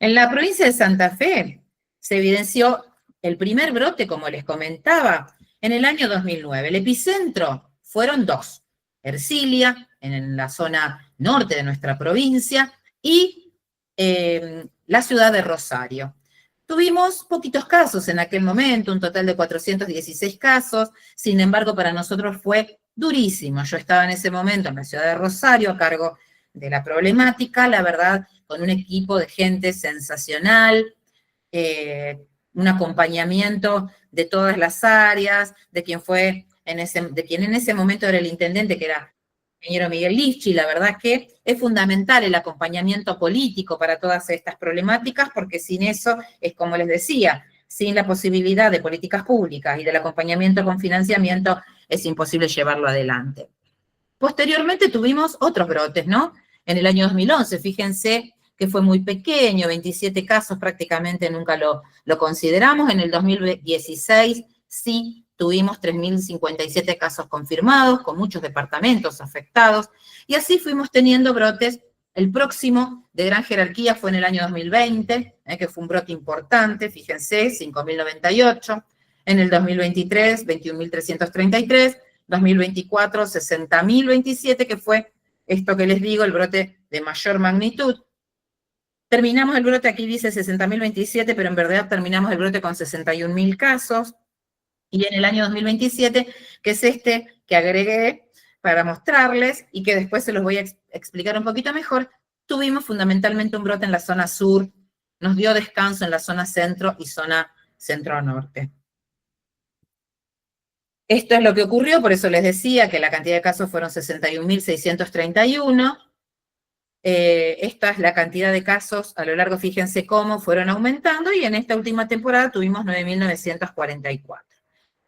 Speaker 2: En la provincia de Santa Fe se evidenció el primer brote, como les comentaba, en el año 2009. El epicentro fueron 2, Ercilia, en la zona norte de nuestra provincia, y la ciudad de Rosario. Tuvimos poquitos casos en aquel momento, un total de 416 casos, sin embargo para nosotros fue durísimo. Yo estaba en ese momento en la ciudad de Rosario a cargo de la problemática, la verdad, con un equipo de gente sensacional, un acompañamiento de todas las áreas, de quien en ese momento era el intendente, que era el ingeniero Miguel Lichi. La verdad que es fundamental el acompañamiento político para todas estas problemáticas, porque sin eso, es como les decía, sin la posibilidad de políticas públicas y del acompañamiento con financiamiento, es imposible llevarlo adelante. Posteriormente tuvimos otros brotes, ¿no? En el año 2011, fíjense que fue muy pequeño, 27 casos, prácticamente nunca lo consideramos. En el 2016 sí tuvimos 3.057 casos confirmados, con muchos departamentos afectados, y así fuimos teniendo brotes. El próximo de gran jerarquía fue en el año 2020, que fue un brote importante, fíjense, 5.098, en el 2023, 21.333, 2024, 60.027, que fue esto que les digo, el brote de mayor magnitud. Terminamos el brote, aquí dice 60.027, pero en verdad terminamos el brote con 61.000 casos. Y en el año 2027, que es este que agregué para mostrarles y que después se los voy a explicar un poquito mejor, tuvimos fundamentalmente un brote en la zona sur, nos dio descanso en la zona centro y zona centro-norte. Esto es lo que ocurrió, por eso les decía que la cantidad de casos fueron 61.631. Esta es la cantidad de casos a lo largo, fíjense cómo fueron aumentando, y en esta última temporada tuvimos 9.944.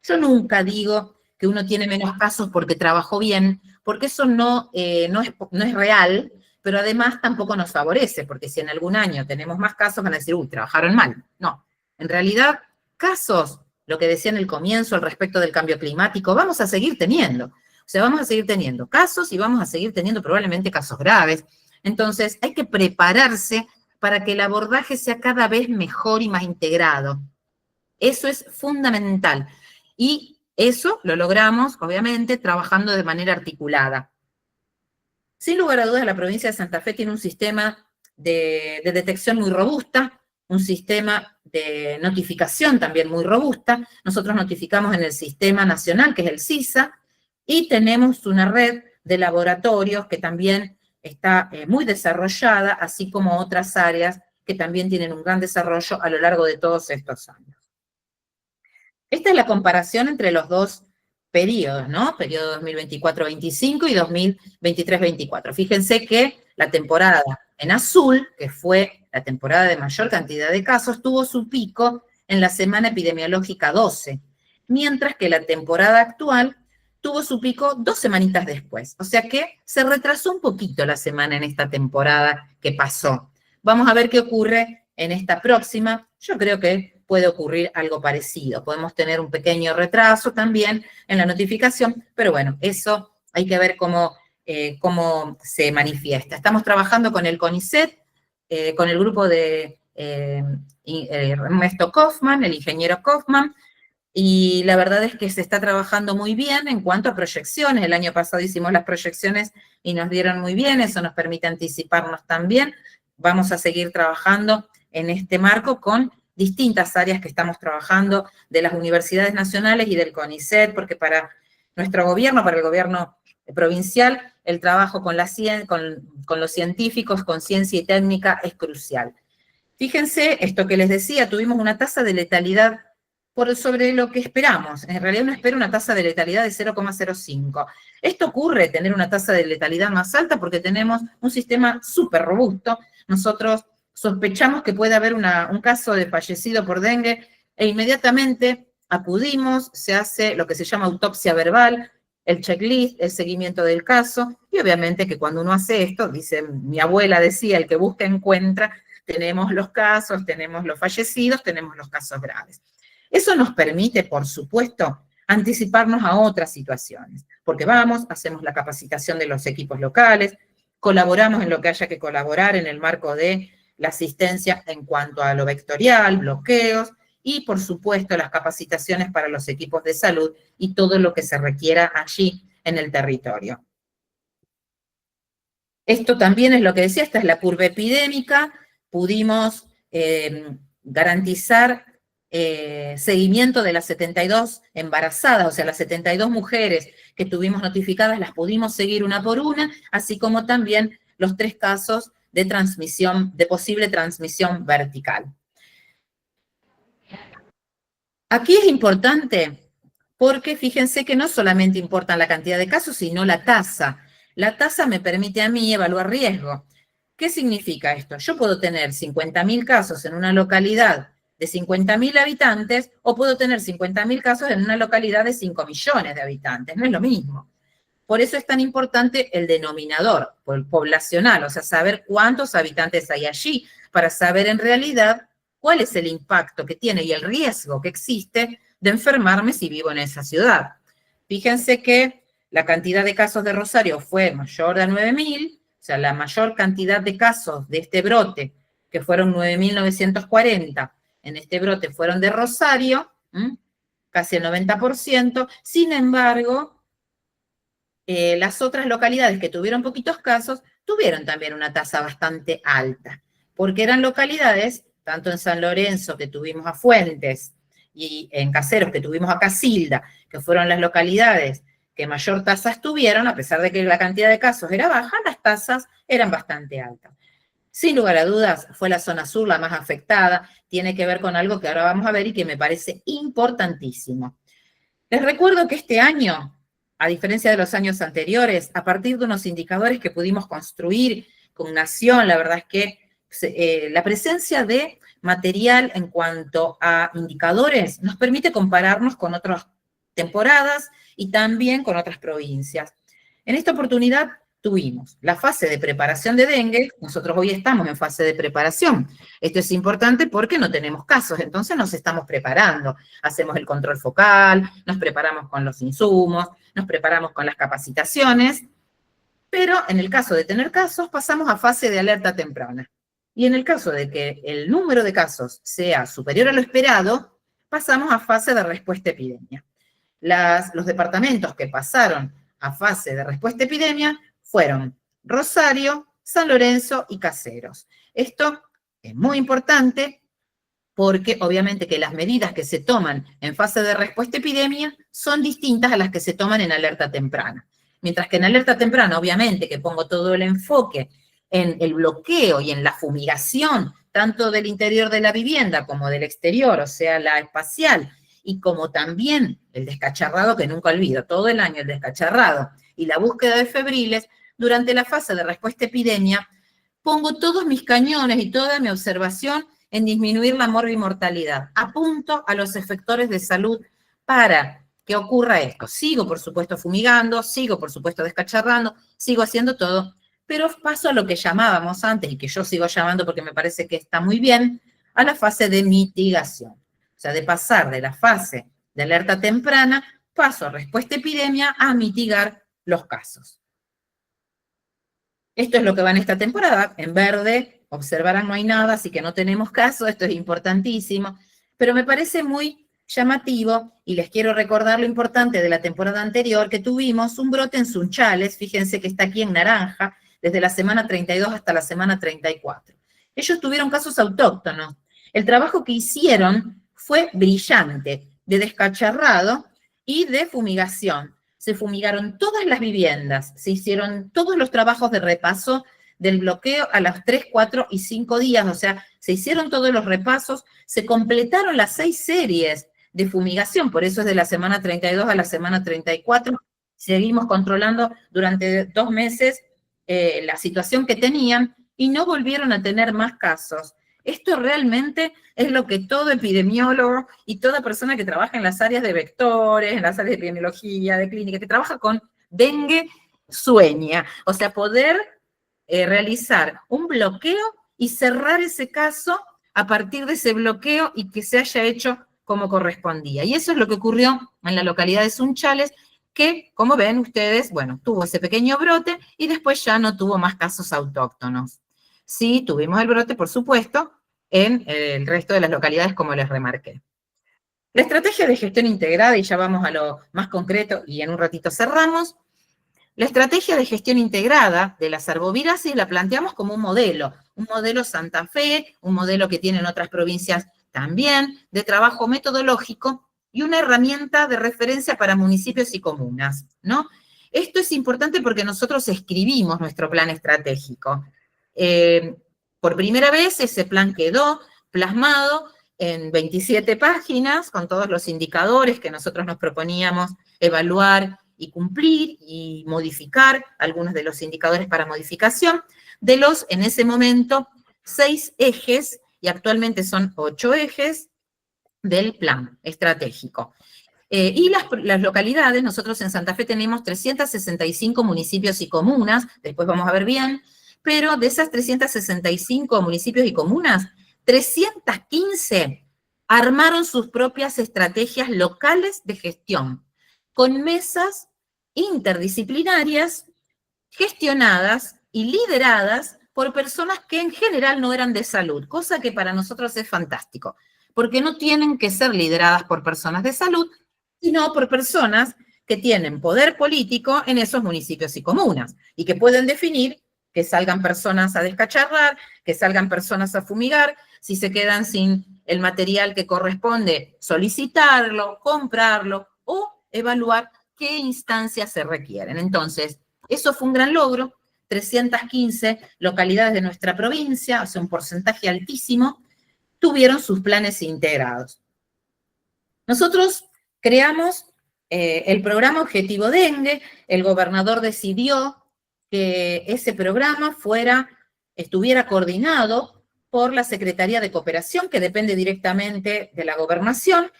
Speaker 2: Yo nunca digo que uno tiene menos casos porque trabajó bien, porque eso no es real, pero además tampoco nos favorece, porque si en algún año tenemos más casos van a decir, uy, trabajaron mal. No, en realidad, casos, lo que decía en el comienzo al respecto del cambio climático, vamos a seguir teniendo. O sea, vamos a seguir teniendo casos y vamos a seguir teniendo probablemente casos graves. Entonces, hay que prepararse para que el abordaje sea cada vez mejor y más integrado. Eso es fundamental. Y eso lo logramos, obviamente, trabajando de manera articulada. Sin lugar a dudas, la provincia de Santa Fe tiene un sistema de detección muy robusta, un sistema de notificación también muy robusta. Nosotros notificamos en el sistema nacional, que es el CISA, y tenemos una red de laboratorios que también está muy desarrollada, así como otras áreas que también tienen un gran desarrollo a lo largo de todos estos años. Esta es la comparación entre los dos periodos, ¿no? Periodo 2024-25 y 2023-24. Fíjense que la temporada en azul, que fue la temporada de mayor cantidad de casos, tuvo su pico en la semana epidemiológica 12, mientras que la temporada actual tuvo su pico 2 semanitas después. O sea que se retrasó un poquito la semana en esta temporada que pasó. Vamos a ver qué ocurre en esta próxima. Yo creo que puede ocurrir algo parecido. Podemos tener un pequeño retraso también en la notificación, pero bueno, eso hay que ver cómo se manifiesta. Estamos trabajando con el CONICET, con el grupo de Ernesto Kaufman, el ingeniero Kaufman, y la verdad es que se está trabajando muy bien en cuanto a proyecciones. El año pasado hicimos las proyecciones y nos dieron muy bien, eso nos permite anticiparnos también. Vamos a seguir trabajando en este marco con distintas áreas que estamos trabajando de las universidades nacionales y del CONICET, porque para nuestro gobierno, para el gobierno provincial, el trabajo con los científicos, con ciencia y técnica es crucial. Fíjense, esto que les decía, tuvimos una tasa de letalidad por sobre lo que esperamos. En realidad uno espera una tasa de letalidad de 0,05. Esto ocurre, tener una tasa de letalidad más alta, porque tenemos un sistema súper robusto. Nosotros sospechamos que puede haber un caso de fallecido por dengue e inmediatamente acudimos, se hace lo que se llama autopsia verbal, el checklist, el seguimiento del caso, y obviamente que cuando uno hace esto, dice, mi abuela decía, el que busca encuentra, tenemos los casos, tenemos los fallecidos, tenemos los casos graves. Eso nos permite, por supuesto, anticiparnos a otras situaciones, porque vamos, hacemos la capacitación de los equipos locales, colaboramos en lo que haya que colaborar en el marco de la asistencia en cuanto a lo vectorial, bloqueos, y por supuesto las capacitaciones para los equipos de salud y todo lo que se requiera allí en el territorio. Esto también es lo que decía, esta es la curva epidémica, pudimos garantizar seguimiento de las 72 embarazadas, o sea, las 72 mujeres que tuvimos notificadas, las pudimos seguir una por una, así como también los 3 casos de transmisión, de posible transmisión vertical. Aquí es importante porque fíjense que no solamente importa la cantidad de casos, sino la tasa. La tasa me permite a mí evaluar riesgo. ¿Qué significa esto? Yo puedo tener 50.000 casos en una localidad de 50.000 habitantes o puedo tener 50.000 casos en una localidad de 5 millones de habitantes. No es lo mismo. Por eso es tan importante el denominador poblacional, o sea, saber cuántos habitantes hay allí, para saber en realidad cuál es el impacto que tiene y el riesgo que existe de enfermarme si vivo en esa ciudad. Fíjense que la cantidad de casos de Rosario fue mayor de 9.000, o sea, la mayor cantidad de casos de este brote, que fueron 9.940, en este brote fueron de Rosario, casi el 90%, sin embargo, las otras localidades que tuvieron poquitos casos tuvieron también una tasa bastante alta, porque eran localidades, tanto en San Lorenzo, que tuvimos a Fuentes, y en Caseros, que tuvimos a Casilda, que fueron las localidades que mayor tasas tuvieron, a pesar de que la cantidad de casos era baja, las tasas eran bastante altas. Sin lugar a dudas, fue la zona sur la más afectada, tiene que ver con algo que ahora vamos a ver y que me parece importantísimo. Les recuerdo que este año, a diferencia de los años anteriores, a partir de unos indicadores que pudimos construir con Nación, la verdad es que la presencia de material en cuanto a indicadores nos permite compararnos con otras temporadas y también con otras provincias. En esta oportunidad tuvimos la fase de preparación de dengue, nosotros hoy estamos en fase de preparación. Esto es importante porque no tenemos casos, entonces nos estamos preparando. Hacemos el control focal, nos preparamos con los insumos, nos preparamos con las capacitaciones, pero en el caso de tener casos pasamos a fase de alerta temprana. Y en el caso de que el número de casos sea superior a lo esperado, pasamos a fase de respuesta a epidemia. Los departamentos que pasaron a fase de respuesta a epidemia fueron Rosario, San Lorenzo y Caseros. Esto es muy importante porque obviamente que las medidas que se toman en fase de respuesta a epidemia son distintas a las que se toman en alerta temprana. Mientras que en alerta temprana, obviamente, que pongo todo el enfoque en el bloqueo y en la fumigación, tanto del interior de la vivienda como del exterior, o sea, la espacial, y como también el descacharrado, que nunca olvido, todo el año el descacharrado, y la búsqueda de febriles, durante la fase de respuesta a epidemia, pongo todos mis cañones y toda mi observación en disminuir la morbimortalidad. Apunto a los efectores de salud para que ocurra esto. Sigo, por supuesto, fumigando, sigo, por supuesto, descacharrando, sigo haciendo todo, pero paso a lo que llamábamos antes, y que yo sigo llamando porque me parece que está muy bien, a la fase de mitigación. O sea, de pasar de la fase de alerta temprana, paso a respuesta a epidemia a mitigar los casos. Esto es lo que va en esta temporada. En verde, observarán, no hay nada, así que no tenemos caso, esto es importantísimo, pero me parece muy llamativo, y les quiero recordar lo importante de la temporada anterior, que tuvimos un brote en Sunchales, fíjense que está aquí en naranja, desde la semana 32 hasta la semana 34. Ellos tuvieron casos autóctonos. El trabajo que hicieron fue brillante, de descacharrado y de fumigación. Se fumigaron todas las viviendas, se hicieron todos los trabajos de repaso del bloqueo a los 3, 4 y 5 días, o sea, se hicieron todos los repasos, se completaron las 6 series de fumigación, por eso es de la semana 32 a la semana 34, seguimos controlando durante 2 meses la situación que tenían y no volvieron a tener más casos. Esto realmente es lo que todo epidemiólogo y toda persona que trabaja en las áreas de vectores, en las áreas de epidemiología, de clínica, que trabaja con dengue, sueña. O sea, poder realizar un bloqueo y cerrar ese caso a partir de ese bloqueo y que se haya hecho como correspondía. Y eso es lo que ocurrió en la localidad de Sunchales, que, como ven ustedes, bueno, tuvo ese pequeño brote y después ya no tuvo más casos autóctonos. Sí, tuvimos el brote, por supuesto, en el resto de las localidades, como les remarqué. La estrategia de gestión integrada, y ya vamos a lo más concreto y en un ratito cerramos. La estrategia de gestión integrada de las arboviráceas la planteamos como un modelo Santa Fe, un modelo que tienen otras provincias también, de trabajo metodológico y una herramienta de referencia para municipios y comunas, ¿no? Esto es importante porque nosotros escribimos nuestro plan estratégico. Por primera vez ese plan quedó plasmado en 27 páginas con todos los indicadores que nosotros nos proponíamos evaluar y cumplir y modificar algunos de los indicadores para modificación de los, en ese momento, 6 ejes, y actualmente son 8 ejes del plan estratégico. Y las localidades, nosotros en Santa Fe tenemos 365 municipios y comunas, después vamos a ver bien, pero de esas 365 municipios y comunas, 315 armaron sus propias estrategias locales de gestión, con mesas interdisciplinarias gestionadas y lideradas por personas que en general no eran de salud, cosa que para nosotros es fantástico, porque no tienen que ser lideradas por personas de salud, sino por personas que tienen poder político en esos municipios y comunas, y que pueden definir que salgan personas a descacharrar, que salgan personas a fumigar, si se quedan sin el material que corresponde, solicitarlo, comprarlo o evaluar qué instancias se requieren. Entonces, eso fue un gran logro. 315 localidades de nuestra provincia, o sea, un porcentaje altísimo, tuvieron sus planes integrados. Nosotros creamos el programa Objetivo Dengue. El gobernador decidió que ese programa estuviera coordinado por la Secretaría de Cooperación, que depende directamente de la gobernación.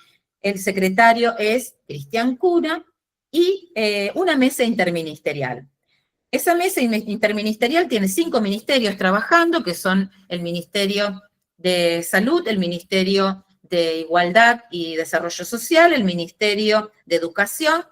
Speaker 2: El secretario es Cristian Cura, y una mesa interministerial. Esa mesa interministerial tiene 5 ministerios trabajando, que son el Ministerio de Salud, el Ministerio de Igualdad y Desarrollo Social, el Ministerio de Educación,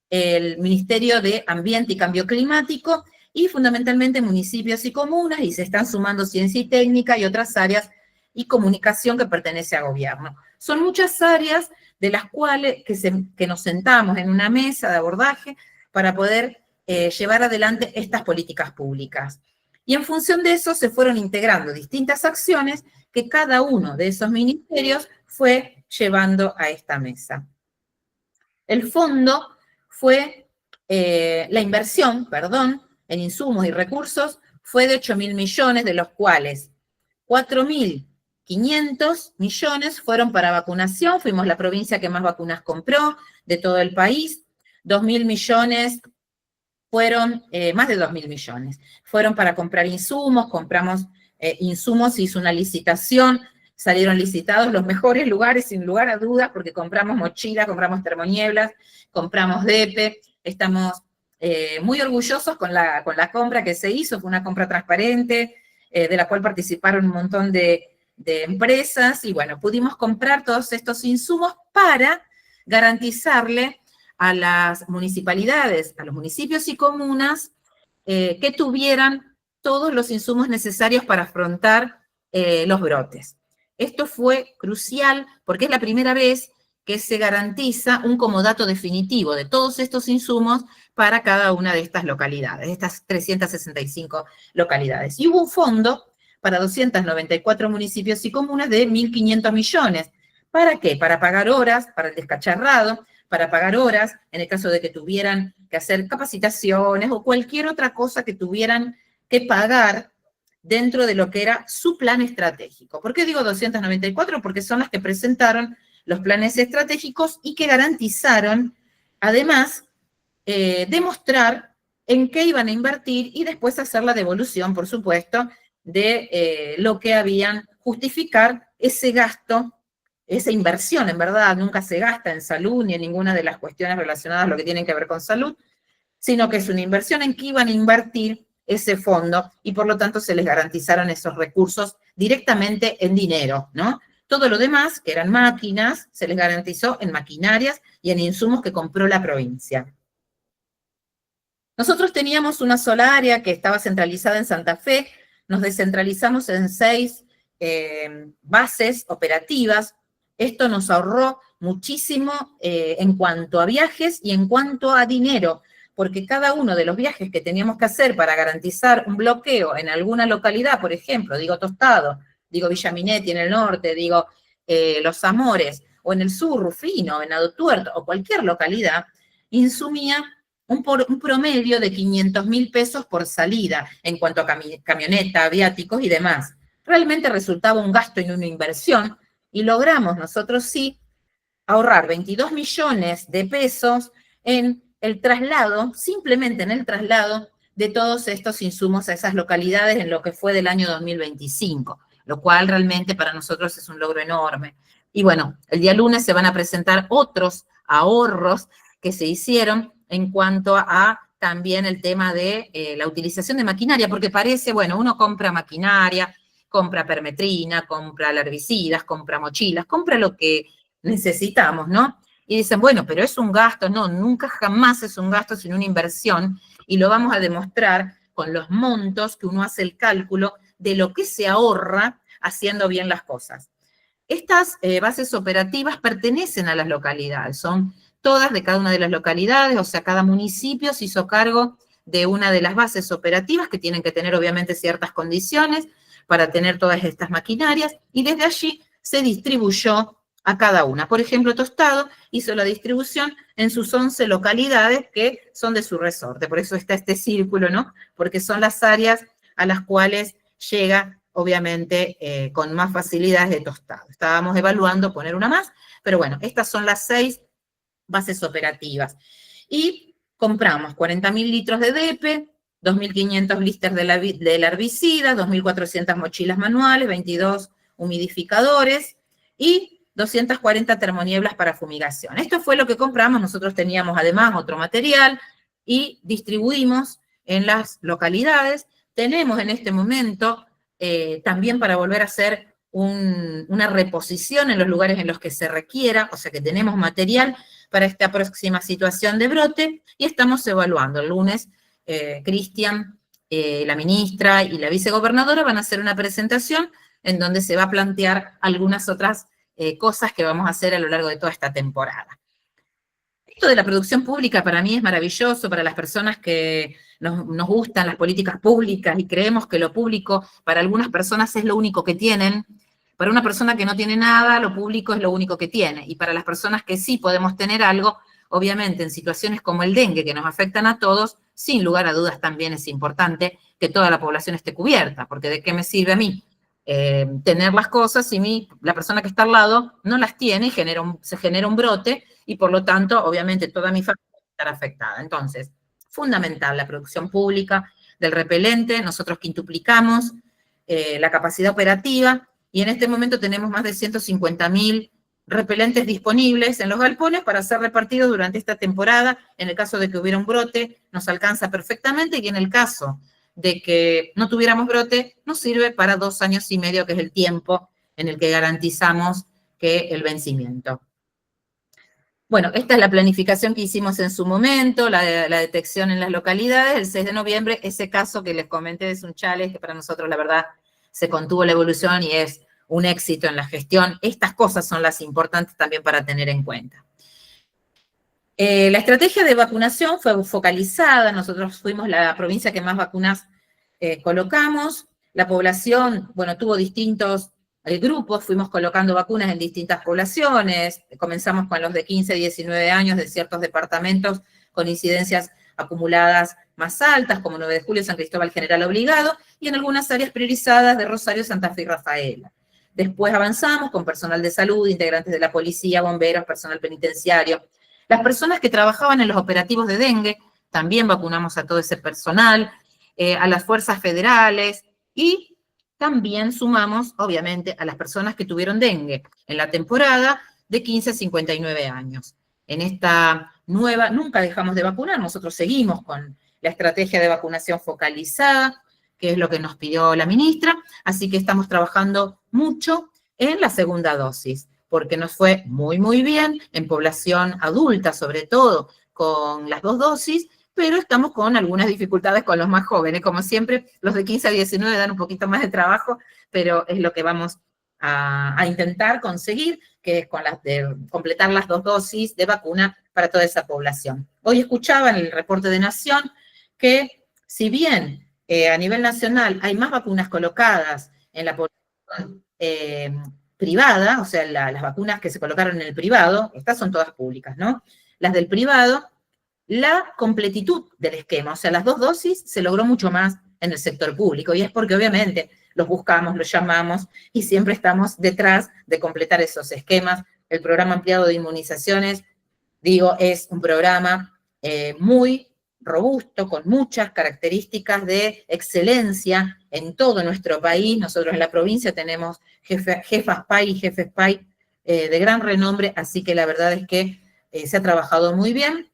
Speaker 2: el Ministerio de Ambiente y Cambio Climático, y fundamentalmente municipios y comunas, y se están sumando ciencia y técnica y otras áreas, y comunicación que pertenece a gobierno. Son muchas áreas de las cuales que nos sentamos en una mesa de abordaje para poder llevar adelante estas políticas públicas. Y en función de eso se fueron integrando distintas acciones que cada uno de esos ministerios fue llevando a esta mesa. El fondo fue, la inversión, en insumos y recursos fue de 8.000 millones, de los cuales 4.500 millones fueron para vacunación, fuimos la provincia que más vacunas compró de todo el país, 2.000 millones fueron, más de 2.000 millones, fueron para comprar insumos, compramos insumos, hizo una licitación, salieron licitados los mejores lugares, sin lugar a dudas, porque compramos mochilas, compramos termonieblas, compramos DEPE, estamos muy orgullosos con la compra que se hizo, fue una compra transparente, de la cual participaron un montón de empresas, y bueno, pudimos comprar todos estos insumos para garantizarle a las municipalidades, a los municipios y comunas, que tuvieran todos los insumos necesarios para afrontar los brotes. Esto fue crucial porque es la primera vez que se garantiza un comodato definitivo de todos estos insumos para cada una de estas localidades, estas 365 localidades. Y hubo un fondo para 294 municipios y comunas de 1.500 millones. ¿Para qué? Para pagar horas, para el descacharrado, para pagar horas, en el caso de que tuvieran que hacer capacitaciones o cualquier otra cosa que tuvieran que pagar dentro de lo que era su plan estratégico. ¿Por qué digo 294? Porque son las que presentaron los planes estratégicos y que garantizaron, además, demostrar en qué iban a invertir y después hacer la devolución, por supuesto, de lo que habían, justificar ese gasto, esa inversión, en verdad, nunca se gasta en salud ni en ninguna de las cuestiones relacionadas a lo que tienen que ver con salud, sino que es una inversión en que iban a invertir ese fondo y por lo tanto se les garantizaron esos recursos directamente en dinero, ¿no? Todo lo demás, que eran máquinas, se les garantizó en maquinarias y en insumos que compró la provincia. Nosotros teníamos una sola área que estaba centralizada en Santa Fe, nos descentralizamos en 6 bases operativas. Esto nos ahorró muchísimo en cuanto a viajes y en cuanto a dinero, porque cada uno de los viajes que teníamos que hacer para garantizar un bloqueo en alguna localidad, por ejemplo, digo Tostado, digo Villa Minetti en el norte, digo Los Amores, o en el sur, Rufino, Venado Tuerto, o cualquier localidad, insumía un promedio de 500.000 pesos por salida en cuanto a camioneta, viáticos y demás. Realmente resultaba un gasto y una inversión, y logramos nosotros sí ahorrar 22 millones de pesos en el traslado, simplemente en el traslado de todos estos insumos a esas localidades en lo que fue del año 2025, lo cual realmente para nosotros es un logro enorme. Y bueno, el día lunes se van a presentar otros ahorros que se hicieron en cuanto a también el tema de la utilización de maquinaria, porque parece, bueno, uno compra maquinaria, compra permetrina, compra herbicidas, compra mochilas, compra lo que necesitamos, ¿no? Y dicen, bueno, pero es un gasto. No, nunca jamás es un gasto, sino una inversión, y lo vamos a demostrar con los montos que uno hace el cálculo de lo que se ahorra haciendo bien las cosas. Estas bases operativas pertenecen a las localidades, son todas de cada una de las localidades, o sea, cada municipio se hizo cargo de una de las bases operativas que tienen que tener obviamente ciertas condiciones para tener todas estas maquinarias, y desde allí se distribuyó a cada una. Por ejemplo, Tostado hizo la distribución en sus 11 localidades que son de su resorte, por eso está este círculo, ¿no? Porque son las áreas a las cuales llega, obviamente, con más facilidades de Tostado. Estábamos evaluando poner una más, pero bueno, estas son las 6 bases operativas. Y compramos 40.000 litros de DEPE, 2.500 blisters del herbicida, 2.400 mochilas manuales, 22 humidificadores y 240 termonieblas para fumigación. Esto fue lo que compramos. Nosotros teníamos además otro material y distribuimos en las localidades. Tenemos en este momento también para volver a hacer una reposición en los lugares en los que se requiera, o sea que tenemos material para esta próxima situación de brote y estamos evaluando. El lunes, Cristian, la ministra y la vicegobernadora van a hacer una presentación en donde se va a plantear algunas otras cosas que vamos a hacer a lo largo de toda esta temporada. Esto de la producción pública para mí es maravilloso, para las personas que nos gustan las políticas públicas y creemos que lo público para algunas personas es lo único que tienen. Para una persona que no tiene nada, lo público es lo único que tiene. Y para las personas que sí podemos tener algo, obviamente en situaciones como el dengue, que nos afectan a todos, sin lugar a dudas también es importante que toda la población esté cubierta, porque ¿de qué me sirve a mí tener las cosas si la persona que está al lado no las tiene y se genera un brote y por lo tanto, obviamente, toda mi familia va a estar afectada? Entonces, fundamental la producción pública del repelente. Nosotros quintuplicamos la capacidad operativa y en este momento tenemos más de 150.000 repelentes disponibles en los galpones para ser repartidos durante esta temporada. En el caso de que hubiera un brote, nos alcanza perfectamente, y en el caso de que no tuviéramos brote, nos sirve para 2 años y medio, que es el tiempo en el que garantizamos que el vencimiento. Bueno, esta es la planificación que hicimos en su momento, la detección en las localidades. El 6 de noviembre, ese caso que les comenté de Sunchales, que para nosotros, la verdad, se contuvo la evolución y es un éxito en la gestión. Estas cosas son las importantes también para tener en cuenta. La estrategia de vacunación fue focalizada. Nosotros fuimos la provincia que más vacunas colocamos. La población, bueno, tuvo distintos grupos, fuimos colocando vacunas en distintas poblaciones. Comenzamos con los de 15 a 19 años de ciertos departamentos con incidencias acumuladas más altas, como 9 de julio, San Cristóbal General Obligado, y en algunas áreas priorizadas de Rosario, Santa Fe y Rafaela. Después avanzamos con personal de salud, integrantes de la policía, bomberos, personal penitenciario. Las personas que trabajaban en los operativos de dengue, también vacunamos a todo ese personal, a las fuerzas federales, y también sumamos, obviamente, a las personas que tuvieron dengue en la temporada de 15 a 59 años. En esta nueva, nunca dejamos de vacunar, nosotros seguimos con la estrategia de vacunación focalizada, que es lo que nos pidió la ministra, así que estamos trabajando mucho en la segunda dosis, porque nos fue muy, muy bien en población adulta, sobre todo, con las 2 dosis, pero estamos con algunas dificultades con los más jóvenes. Como siempre, los de 15 a 19 dan un poquito más de trabajo, pero es lo que vamos a intentar conseguir, que es completar las 2 dosis de vacuna para toda esa población. Hoy escuchaba en el reporte de Nación que, si bien a nivel nacional hay más vacunas colocadas en la población privada, o sea, las vacunas que se colocaron en el privado, estas son todas públicas, ¿no? Las del privado, la completitud del esquema, o sea, las 2 dosis se logró mucho más en el sector público, y es porque obviamente los buscamos, los llamamos, y siempre estamos detrás de completar esos esquemas. El programa ampliado de inmunizaciones, digo, es un programa muy robusto, con muchas características de excelencia en todo nuestro país. Nosotros en la provincia tenemos jefas PAI y jefes PAI de gran renombre, así que la verdad es que se ha trabajado muy bien.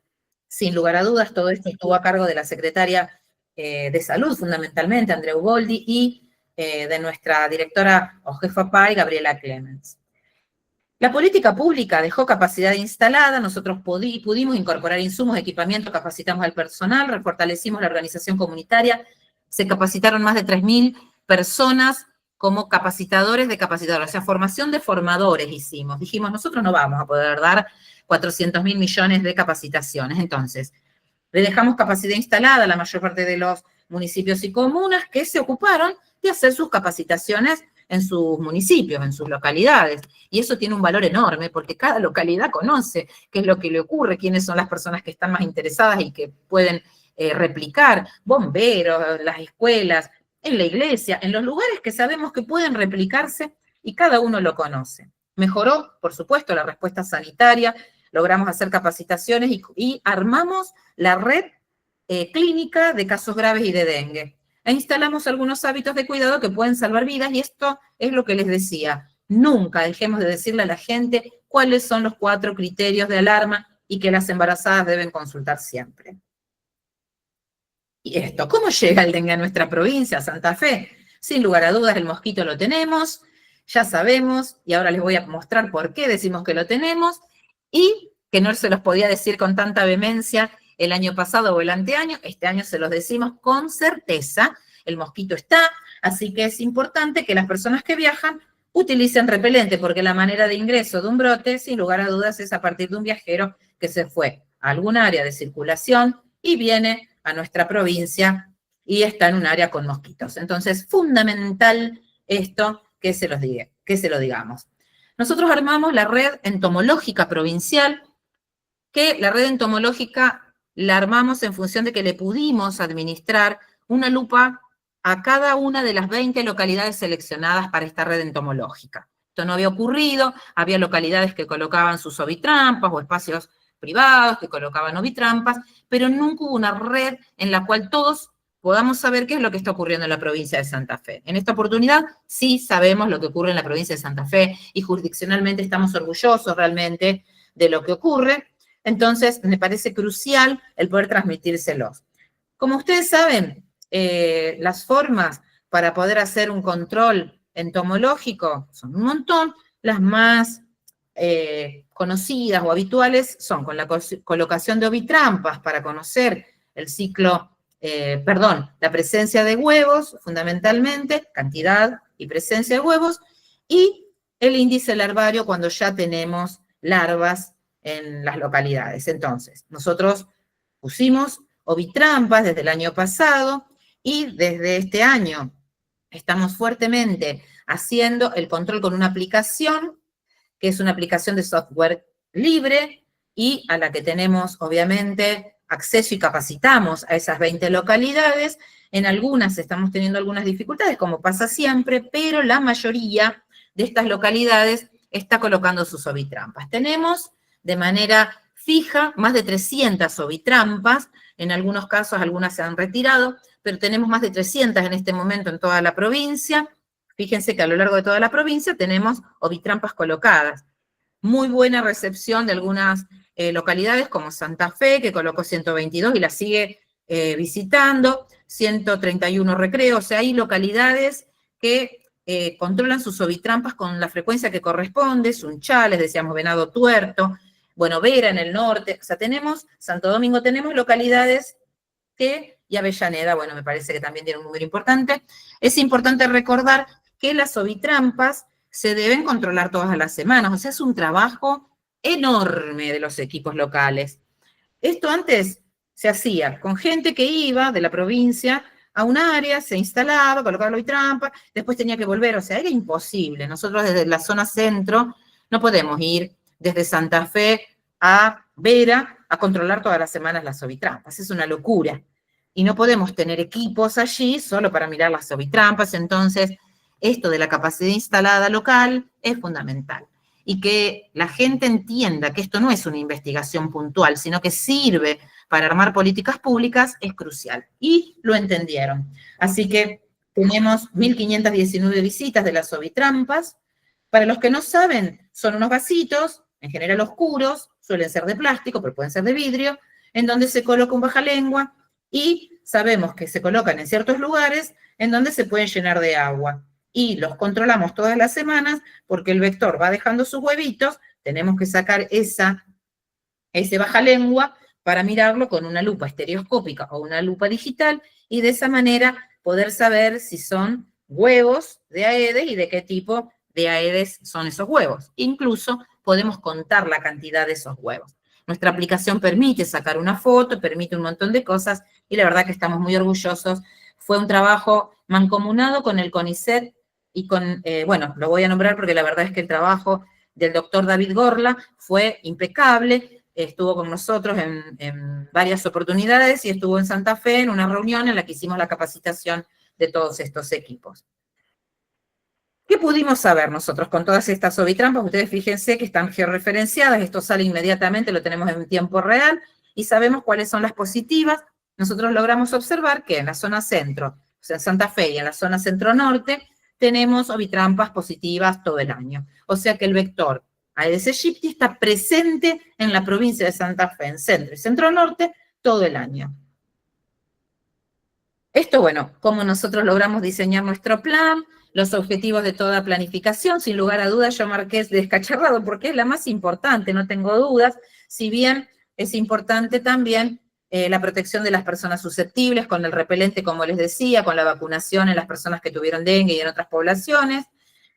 Speaker 2: Sin lugar a dudas, todo esto estuvo a cargo de la secretaria de Salud, fundamentalmente, Andreu Goldi, y de nuestra directora o jefa PAI, Gabriela Clemens. La política pública dejó capacidad instalada, nosotros pudimos incorporar insumos, equipamiento, capacitamos al personal, fortalecimos la organización comunitaria, se capacitaron más de 3.000 personas como capacitadores de capacitadores, o sea, formación de formadores hicimos. Dijimos, nosotros no vamos a poder dar 400.000 millones de capacitaciones, entonces le dejamos capacidad instalada a la mayor parte de los municipios y comunas que se ocuparon de hacer sus capacitaciones en sus municipios, en sus localidades. Y eso tiene un valor enorme, porque cada localidad conoce qué es lo que le ocurre, quiénes son las personas que están más interesadas y que pueden replicar, bomberos, las escuelas, en la iglesia, en los lugares que sabemos que pueden replicarse, y cada uno lo conoce. Mejoró, por supuesto, la respuesta sanitaria, logramos hacer capacitaciones y armamos la red clínica de casos graves y de dengue. E instalamos algunos hábitos de cuidado que pueden salvar vidas, y esto es lo que les decía. Nunca dejemos de decirle a la gente cuáles son los 4 criterios de alarma y que las embarazadas deben consultar siempre. Y esto, ¿cómo llega el dengue a nuestra provincia, a Santa Fe? Sin lugar a dudas, el mosquito lo tenemos, ya sabemos, y ahora les voy a mostrar por qué decimos que lo tenemos, y que no se los podía decir con tanta vehemencia el año pasado o el anteaño. Este año se los decimos con certeza. El mosquito está, así que es importante que las personas que viajan utilicen repelente, porque la manera de ingreso de un brote, sin lugar a dudas, es a partir de un viajero que se fue a algún área de circulación y viene a nuestra provincia y está en un área con mosquitos. Entonces, fundamental esto que se los diga, que se lo digamos. Nosotros armamos la red entomológica provincial, que la red entomológica la armamos en función de que le pudimos administrar una lupa a cada una de las 20 localidades seleccionadas para esta red entomológica. Esto no había ocurrido, había localidades que colocaban sus ovitrampas o espacios privados que colocaban ovitrampas, pero nunca hubo una red en la cual todos podamos saber qué es lo que está ocurriendo en la provincia de Santa Fe. En esta oportunidad sí sabemos lo que ocurre en la provincia de Santa Fe y jurisdiccionalmente estamos orgullosos realmente de lo que ocurre. Entonces, me parece crucial el poder transmitírselos. Como ustedes saben, las formas para poder hacer un control entomológico son un montón. Las más conocidas o habituales son con la colocación de ovitrampas para conocer el ciclo, la presencia de huevos, fundamentalmente, cantidad y presencia de huevos, y el índice larvario cuando ya tenemos larvas en las localidades. Entonces, nosotros pusimos ovitrampas desde el año pasado y desde este año estamos fuertemente haciendo el control con una aplicación, que es una aplicación de software libre y a la que tenemos, obviamente, acceso y capacitamos a esas 20 localidades. En algunas estamos teniendo algunas dificultades, como pasa siempre, pero la mayoría de estas localidades está colocando sus ovitrampas. Tenemos de manera fija más de 300 ovitrampas, en algunos casos algunas se han retirado, pero tenemos más de 300 en este momento en toda la provincia. Fíjense que a lo largo de toda la provincia tenemos ovitrampas colocadas. Muy buena recepción de algunas localidades como Santa Fe, que colocó 122 y la sigue visitando, 131 Recreo, o sea, hay localidades que controlan sus ovitrampas con la frecuencia que corresponde, Sunchales, decíamos Venado Tuerto, bueno, Vera en el norte, o sea, tenemos, Santo Domingo, tenemos localidades que, y Avellaneda, bueno, me parece que también tiene un número importante. Es importante recordar que las ovitrampas se deben controlar todas las semanas, o sea, es un trabajo enorme de los equipos locales. Esto antes se hacía con gente que iba de la provincia a un área, se instalaba, colocaba la ovitrampa, después tenía que volver, o sea, era imposible. Nosotros desde la zona centro no podemos ir desde Santa Fe a Vera a controlar todas las semanas las ovitrampas, es una locura. Y no podemos tener equipos allí solo para mirar las ovitrampas, entonces esto de la capacidad instalada local es fundamental. Y que la gente entienda que esto no es una investigación puntual, sino que sirve para armar políticas públicas, es crucial. Y lo entendieron. Así que tenemos 1.519 visitas de las ovitrampas. Para los que no saben, son unos vasitos, en general oscuros, suelen ser de plástico, pero pueden ser de vidrio, en donde se coloca un bajalengua y sabemos que se colocan en ciertos lugares en donde se pueden llenar de agua. Y los controlamos todas las semanas porque el vector va dejando sus huevitos, tenemos que sacar ese bajalengua para mirarlo con una lupa estereoscópica o una lupa digital y de esa manera poder saber si son huevos de Aedes y de qué tipo de Aedes son esos huevos. Incluso podemos contar la cantidad de esos huevos. Nuestra aplicación permite sacar una foto, permite un montón de cosas y la verdad que estamos muy orgullosos. Fue un trabajo mancomunado con el CONICET y con, bueno, lo voy a nombrar porque la verdad es que el trabajo del doctor David Gorla fue impecable, estuvo con nosotros en varias oportunidades y estuvo en Santa Fe en una reunión en la que hicimos la capacitación de todos estos equipos. ¿Qué pudimos saber nosotros con todas estas ovitrampas? Ustedes fíjense que están georreferenciadas, esto sale inmediatamente, lo tenemos en tiempo real y sabemos cuáles son las positivas. Nosotros logramos observar que en la zona centro, o sea, en Santa Fe y en la zona centro-norte, tenemos ovitrampas positivas todo el año. O sea que el vector Aedes aegypti está presente en la provincia de Santa Fe, en centro y centro-norte, todo el año. Esto, bueno, cómo nosotros logramos diseñar nuestro plan, los objetivos de toda planificación, sin lugar a dudas yo marqué descacharrado porque es la más importante, no tengo dudas, si bien es importante también la protección de las personas susceptibles con el repelente, como les decía, con la vacunación en las personas que tuvieron dengue y en otras poblaciones,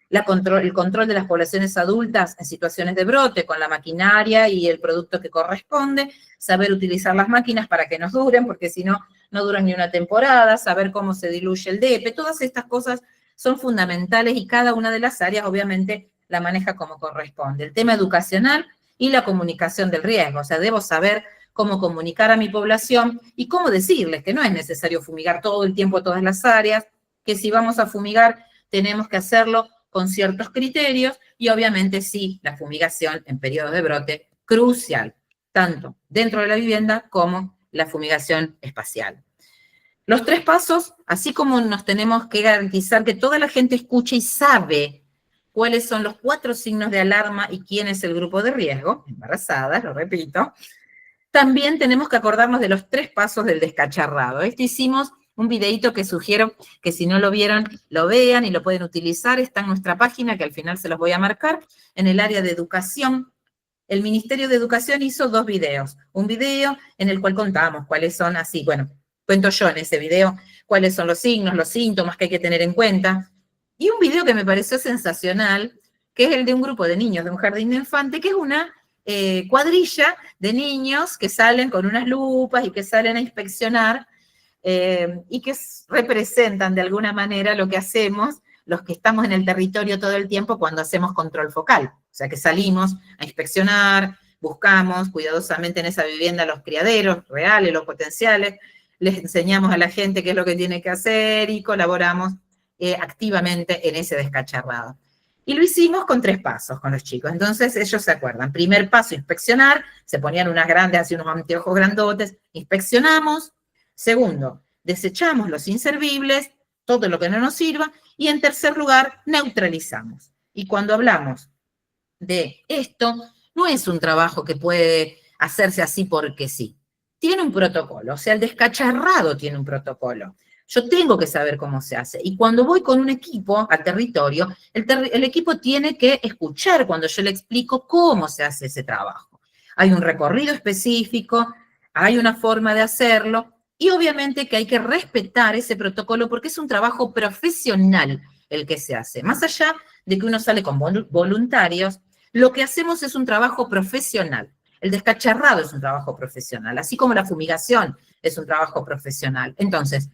Speaker 2: el control de las poblaciones adultas en situaciones de brote con la maquinaria y el producto que corresponde, saber utilizar las máquinas para que nos duren, porque si no, no duran ni una temporada, saber cómo se diluye el DEPE, todas estas cosas son fundamentales y cada una de las áreas obviamente la maneja como corresponde. El tema educacional y la comunicación del riesgo, o sea, debo saber cómo comunicar a mi población y cómo decirles que no es necesario fumigar todo el tiempo todas las áreas, que si vamos a fumigar tenemos que hacerlo con ciertos criterios y obviamente sí, la fumigación en periodos de brote, crucial, tanto dentro de la vivienda como la fumigación espacial. Los 3 pasos, así como nos tenemos que garantizar que toda la gente escuche y sabe cuáles son los 4 signos de alarma y quién es el grupo de riesgo, embarazadas, lo repito, también tenemos que acordarnos de los 3 pasos del descacharrado. Esto hicimos un videito que sugiero que si no lo vieron, lo vean y lo pueden utilizar. Está en nuestra página, que al final se los voy a marcar, en el área de educación. El Ministerio de Educación hizo 2 videos. Un video en el cual contábamos cuáles son así, bueno, cuento yo en ese video cuáles son los signos, los síntomas que hay que tener en cuenta. Y un video que me pareció sensacional, que es el de un grupo de niños de un jardín de infante, que es una cuadrilla de niños que salen con unas lupas y que salen a inspeccionar y que representan de alguna manera lo que hacemos los que estamos en el territorio todo el tiempo cuando hacemos control focal. O sea, que salimos a inspeccionar, buscamos cuidadosamente en esa vivienda los criaderos reales, los potenciales, les enseñamos a la gente qué es lo que tiene que hacer y colaboramos activamente en ese descacharrado. Y lo hicimos con 3 pasos con los chicos. Entonces ellos se acuerdan. Primer paso, inspeccionar. Se ponían unas grandes, así unos anteojos grandotes. Inspeccionamos. Segundo, desechamos los inservibles, todo lo que no nos sirva. Y en tercer lugar, neutralizamos. Y cuando hablamos de esto, no es un trabajo que puede hacerse así porque sí. Tiene un protocolo. O sea, el descacharrado tiene un protocolo. Yo tengo que saber cómo se hace. Y cuando voy con un equipo al territorio, el equipo tiene que escuchar cuando yo le explico cómo se hace ese trabajo. Hay un recorrido específico, hay una forma de hacerlo, y obviamente que hay que respetar ese protocolo porque es un trabajo profesional el que se hace. Más allá de que uno sale con voluntarios, lo que hacemos es un trabajo profesional. El descacharrado es un trabajo profesional, así como la fumigación es un trabajo profesional. Entonces,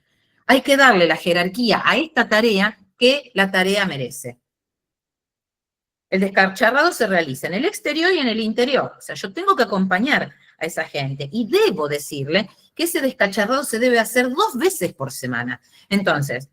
Speaker 2: hay que darle la jerarquía a esta tarea que la tarea merece. El descacharrado se realiza en el exterior y en el interior. O sea, yo tengo que acompañar a esa gente y debo decirle que ese descacharrado se debe hacer 2 veces por semana. Entonces,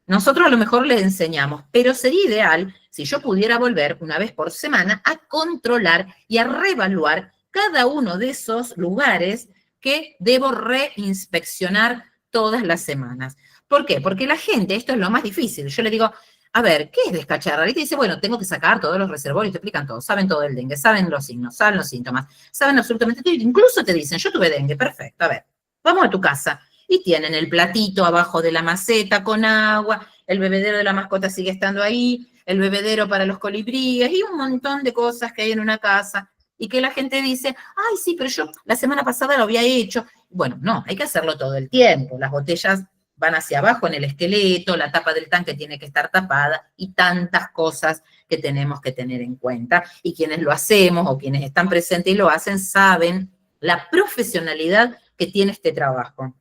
Speaker 2: nosotros a lo mejor les enseñamos, pero sería ideal si yo pudiera volver una vez por semana a controlar y a reevaluar cada uno de esos lugares que debo reinspeccionar todas las semanas. ¿Por qué? Porque la gente, esto es lo más difícil. Yo le digo, a ver, ¿qué es descacharrar? Y te dice, bueno, tengo que sacar todos los reservorios, te explican todo, saben todo del dengue, saben los signos, saben los síntomas, saben absolutamente todo, incluso te dicen, yo tuve dengue, perfecto, a ver, vamos a tu casa. Y tienen el platito abajo de la maceta con agua, el bebedero de la mascota sigue estando ahí, el bebedero para los colibríes y un montón de cosas que hay en una casa y que la gente dice, ay, sí, pero yo la semana pasada lo había hecho. Bueno, no, hay que hacerlo todo el tiempo. Las botellas van hacia abajo en el esqueleto, la tapa del tanque tiene que estar tapada y tantas cosas que tenemos que tener en cuenta. Y quienes lo hacemos o quienes están presentes y lo hacen saben la profesionalidad que tiene este trabajo.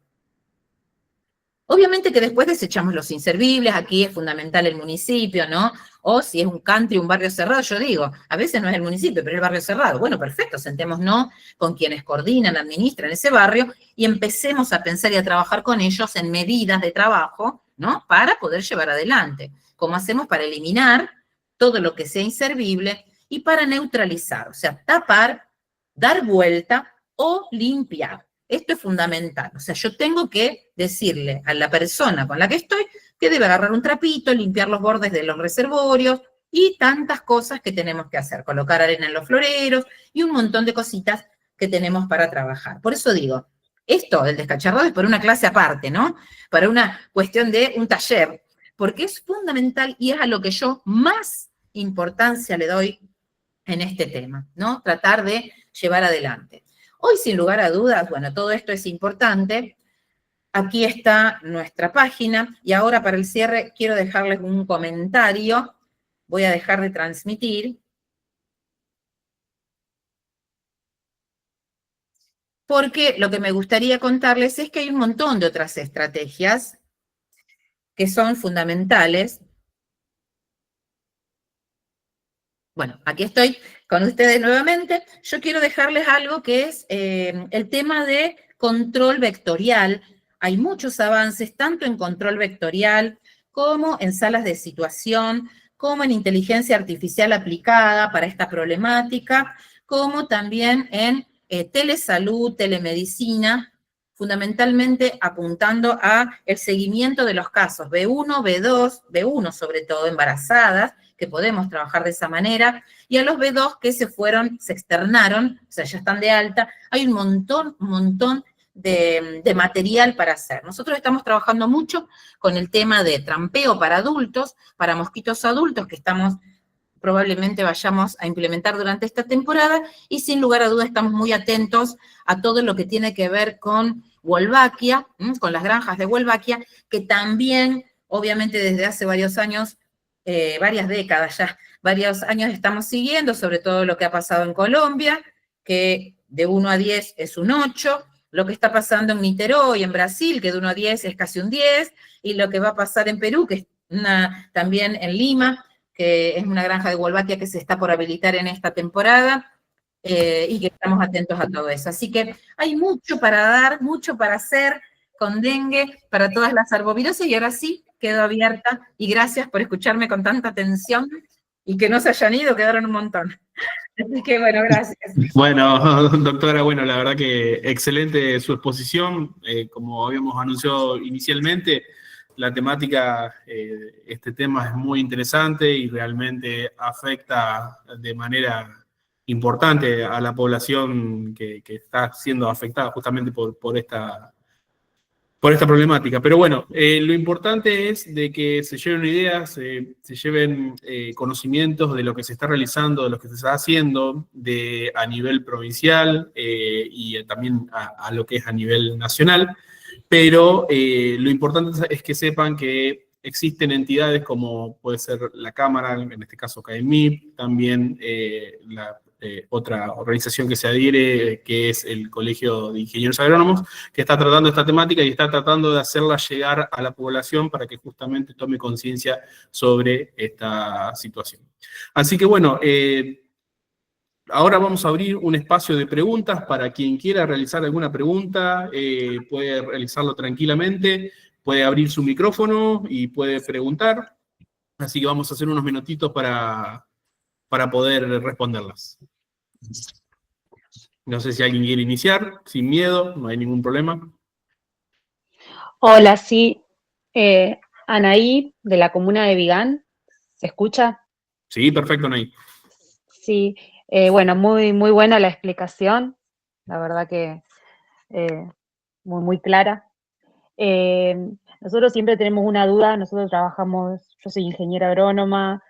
Speaker 2: Obviamente que después desechamos los inservibles, aquí es fundamental el municipio, ¿no? O si es un country, un barrio cerrado, yo digo, a veces no es el municipio, pero es el barrio cerrado. Bueno, perfecto, sentémonos con quienes coordinan, administran ese barrio y empecemos a pensar y a trabajar con ellos en medidas de trabajo, ¿no? Para poder llevar adelante. ¿Cómo hacemos para eliminar todo lo que sea inservible y para neutralizar? O sea, tapar, dar vuelta o limpiar. Esto es fundamental. O sea, yo tengo que decirle a la persona con la que estoy que debe agarrar un trapito, limpiar los bordes de los reservorios y tantas cosas que tenemos que hacer. Colocar arena en los floreros y un montón de cositas que tenemos para trabajar. Por eso digo, esto del descacharrado es por una clase aparte, ¿no? Para una cuestión de un taller, porque es fundamental y es a lo que yo más importancia le doy en este tema, ¿no? Tratar de llevar adelante. Hoy, sin lugar a dudas, bueno, todo esto es importante. Aquí está nuestra página y ahora para el cierre quiero dejarles un comentario. Voy a dejar de transmitir. Porque lo que me gustaría contarles es que hay un montón de otras estrategias que son fundamentales Bueno, aquí estoy con ustedes nuevamente. Yo quiero dejarles algo que es el tema de control vectorial. Hay muchos avances, tanto en control vectorial como en salas de situación, como en inteligencia artificial aplicada para esta problemática, como también en telesalud, telemedicina, fundamentalmente apuntando a el seguimiento de los casos B1, B2, B1 sobre todo, embarazadas, que podemos trabajar de esa manera, y a los B2 que se externaron, o sea, ya están de alta. Hay un montón de material para hacer. Nosotros estamos trabajando mucho con el tema de trampeo para adultos, para mosquitos adultos, que probablemente vayamos a implementar durante esta temporada, y sin lugar a dudas estamos muy atentos a todo lo que tiene que ver con Wolbachia, con las granjas de Wolbachia, que también, obviamente desde hace varios años, varias décadas ya, varios años estamos siguiendo, sobre todo lo que ha pasado en Colombia, que de 1 a 10 es un 8, lo que está pasando en Niterói, en Brasil, que de 1 a 10 es casi un 10, y lo que va a pasar en Perú, que es también en Lima, que es una granja de Wolbachia que se está por habilitar en esta temporada, y que estamos atentos a todo eso. Así que hay mucho para dar, mucho para hacer con dengue, para todas las arboviroses, y ahora sí, quedo abierta, y gracias por escucharme con tanta atención, y que no se hayan ido, quedaron un montón. Así que bueno, gracias.
Speaker 1: Bueno, doctora, bueno, la verdad que excelente su exposición. Como habíamos anunciado inicialmente, la temática, este tema es muy interesante y realmente afecta de manera importante a la población que está siendo afectada justamente por esta problemática. Pero bueno, lo importante es de que se lleven ideas, se lleven conocimientos de lo que se está realizando, de lo que se está haciendo a nivel provincial y también a lo que es a nivel nacional. Pero lo importante es que sepan que existen entidades como puede ser la Cámara, en este caso CAEMIP, también otra organización que se adhiere, que es el Colegio de Ingenieros Agrónomos, que está tratando esta temática y está tratando de hacerla llegar a la población para que justamente tome conciencia sobre esta situación. Así que bueno, ahora vamos a abrir un espacio de preguntas para quien quiera realizar alguna pregunta, puede realizarlo tranquilamente, puede abrir su micrófono y puede preguntar. Así que vamos a hacer unos minutitos para poder responderlas. No sé si alguien quiere iniciar, sin miedo, no hay ningún problema.
Speaker 3: Hola, sí. Anaí, de la comuna de Vigán, ¿se escucha?
Speaker 1: Sí, perfecto, Anaí.
Speaker 3: Sí, bueno, muy buena la explicación, la verdad que muy clara. Nosotros siempre tenemos una duda, nosotros yo soy ingeniera agrónoma,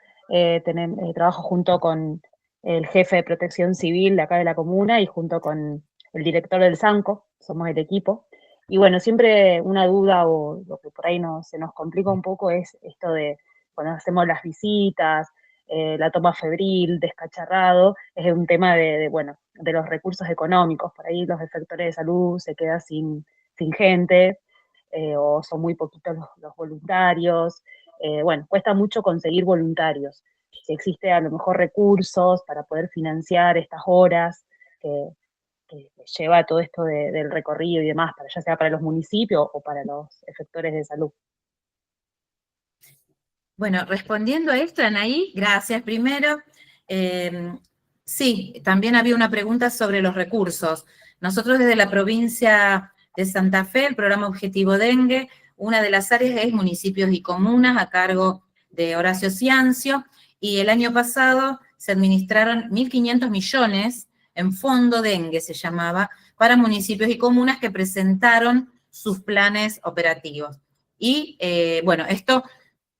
Speaker 3: trabajo junto con el jefe de protección civil de acá de la comuna y junto con el director del SANCO, somos el equipo. Y bueno, siempre una duda o lo que por ahí se nos complica un poco es esto de cuando hacemos las visitas, la toma febril, descacharrado, es un tema bueno, de los recursos económicos. Por ahí los efectores de salud se quedan sin gente, o son muy poquitos los voluntarios. Bueno, cuesta mucho conseguir voluntarios. Si existe a lo mejor recursos para poder financiar estas horas que lleva todo esto del recorrido y demás, ya sea para los municipios o para los efectores de salud.
Speaker 2: Bueno, respondiendo a esto, Anaí, gracias primero. Sí, también había una pregunta sobre los recursos. Nosotros desde la provincia de Santa Fe, el programa Objetivo Dengue, una de las áreas es municipios y comunas a cargo de Horacio Ciancio, y el año pasado se administraron 1.500 millones en fondo dengue, se llamaba, para municipios y comunas que presentaron sus planes operativos. Y bueno, esto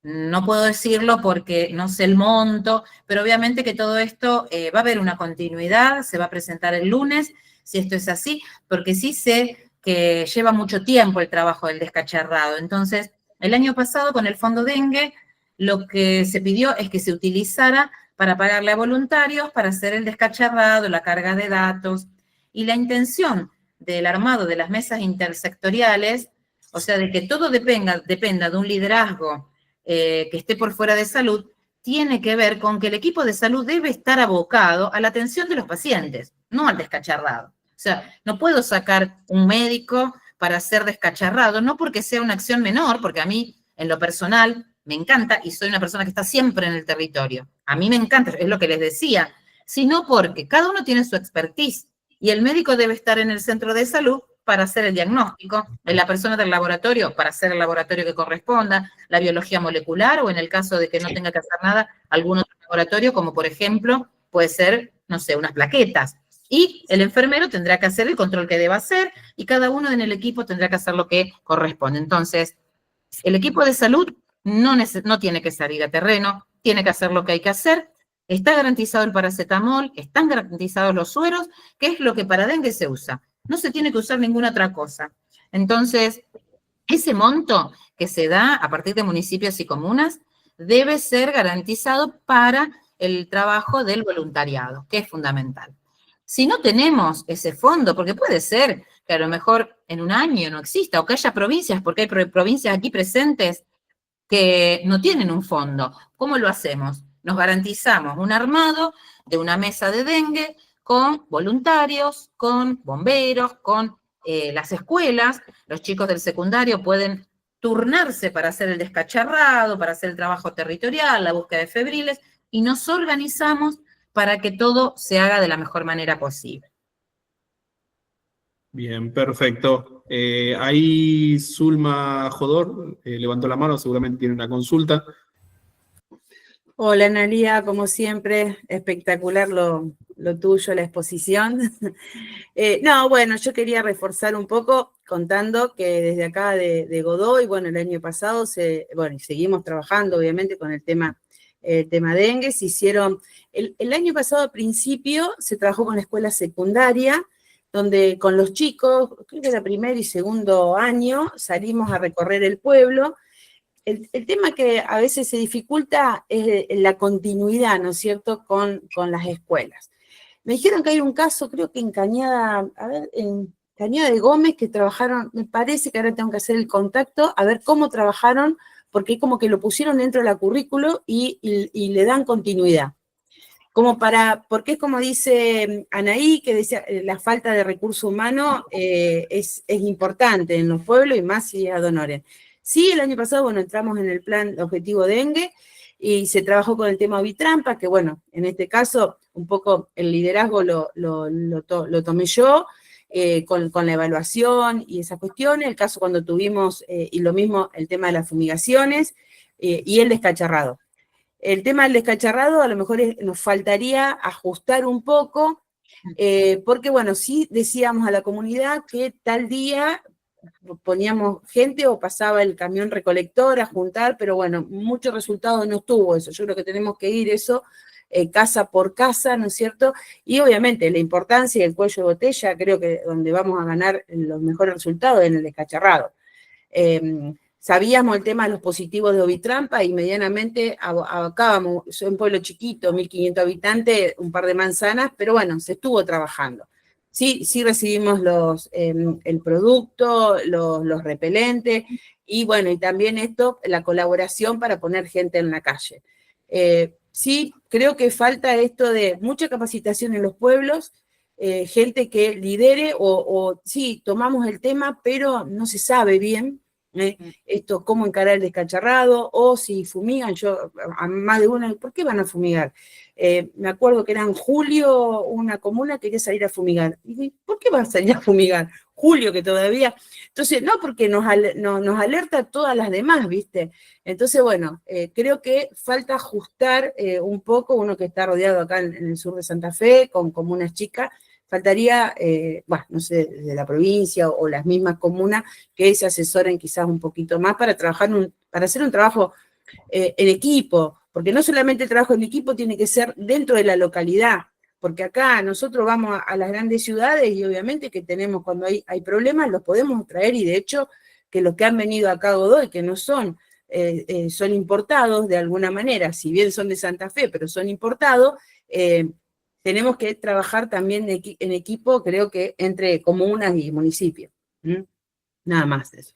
Speaker 2: no puedo decirlo porque no sé el monto, pero obviamente que todo esto va a haber una continuidad, se va a presentar el lunes, si esto es así, porque sí sé que lleva mucho tiempo el trabajo del descacharrado. Entonces, el año pasado con el Fondo Dengue, lo que se pidió es que se utilizara para pagarle a voluntarios para hacer el descacharrado, la carga de datos, y la intención del armado de las mesas intersectoriales, o sea, de que todo dependa de un liderazgo que esté por fuera de salud, tiene que ver con que el equipo de salud debe estar abocado a la atención de los pacientes, no al descacharrado. O sea, no puedo sacar un médico para ser descacharrado, no porque sea una acción menor, porque a mí, en lo personal, me encanta y soy una persona que está siempre en el territorio. A mí me encanta, es lo que les decía, sino porque cada uno tiene su expertise y el médico debe estar en el centro de salud para hacer el diagnóstico, la persona del laboratorio para hacer el laboratorio que corresponda, la biología molecular o en el caso de que no tenga que hacer nada, algún otro laboratorio, como por ejemplo puede ser, no sé, unas plaquetas. Y el enfermero tendrá que hacer el control que deba hacer y cada uno en el equipo tendrá que hacer lo que corresponde. Entonces, el equipo de salud no tiene que salir a terreno, tiene que hacer lo que hay que hacer. Está garantizado el paracetamol, están garantizados los sueros, que es lo que para dengue se usa. No se tiene que usar ninguna otra cosa. Entonces, ese monto que se da a partir de municipios y comunas debe ser garantizado para el trabajo del voluntariado, que es fundamental. Si no tenemos ese fondo, porque puede ser que a lo mejor en un año no exista, o que haya provincias, porque hay provincias aquí presentes que no tienen un fondo. ¿Cómo lo hacemos? Nos garantizamos un armado de una mesa de dengue con voluntarios, con bomberos, con las escuelas. Los chicos del secundario pueden turnarse para hacer el descacharrado, para hacer el trabajo territorial, la búsqueda de febriles, y nos organizamos para que todo se haga de la mejor manera posible.
Speaker 1: Bien, perfecto. Ahí Zulma Jodor levantó la mano, seguramente tiene una consulta.
Speaker 4: Hola, Analía, como siempre, espectacular lo tuyo, la exposición. No, bueno, yo quería reforzar un poco contando que desde acá de Godoy, bueno, el año pasado, y seguimos trabajando obviamente con el tema dengue, se hicieron, el año pasado al principio se trabajó con la escuela secundaria, donde con los chicos, creo que era primer y segundo año, salimos a recorrer el pueblo. El tema que a veces se dificulta es la continuidad, ¿no es cierto?, con las escuelas. Me dijeron que hay un caso, creo que en Cañada, en Cañada de Gómez, que trabajaron, me parece que ahora tengo que hacer el contacto, a ver cómo trabajaron, porque como que lo pusieron dentro de la currículo y le dan continuidad. Porque es como dice Anaí, que decía, la falta de recurso humano es importante en los pueblos y más si es ad honorem. Sí, el año pasado, bueno, entramos en el plan objetivo dengue y se trabajó con el tema Ovitrampa, que bueno, en este caso un poco el liderazgo lo tomé yo, con la evaluación y esas cuestiones, el caso cuando tuvimos, y lo mismo el tema de las fumigaciones y el descacharrado. El tema del descacharrado a lo mejor nos faltaría ajustar un poco, porque bueno, sí decíamos a la comunidad que tal día poníamos gente o pasaba el camión recolector a juntar, pero bueno, mucho resultado no tuvo eso. Yo creo que tenemos que ir eso casa por casa, ¿no es cierto? Y obviamente la importancia del cuello de botella, creo que donde vamos a ganar los mejores resultados es en el descacharrado. Sabíamos el tema de los positivos de Ovitrampa y medianamente acabamos, soy un pueblo chiquito, 1.500 habitantes, un par de manzanas, pero bueno, se estuvo trabajando. Sí recibimos el producto, los repelentes, y bueno, y también la colaboración para poner gente en la calle. Sí, creo que falta esto de mucha capacitación en los pueblos, gente que lidere, sí, tomamos el tema, pero no se sabe bien esto, cómo encarar el descacharrado, o si fumigan, yo, a más de una, ¿por qué van a fumigar? Me acuerdo que era en julio, una comuna quería salir a fumigar. Y dije, ¿por qué van a salir a fumigar? Julio, que todavía. Entonces, no, porque nos alerta a todas las demás, ¿viste? Entonces, bueno, creo que falta ajustar un poco, uno que está rodeado acá en el sur de Santa Fe, con comunas chicas, faltaría, no sé, de la provincia o las mismas comunas que se asesoren quizás un poquito más para trabajar, para hacer un trabajo en equipo, porque no solamente el trabajo en equipo tiene que ser dentro de la localidad, porque acá nosotros vamos a las grandes ciudades y obviamente que tenemos, cuando hay problemas, los podemos traer, y de hecho que los que han venido acá a Godoy, que no son importados de alguna manera, si bien son de Santa Fe, pero son importados, tenemos que trabajar también en equipo, creo que entre comunas y municipios. Nada más de eso.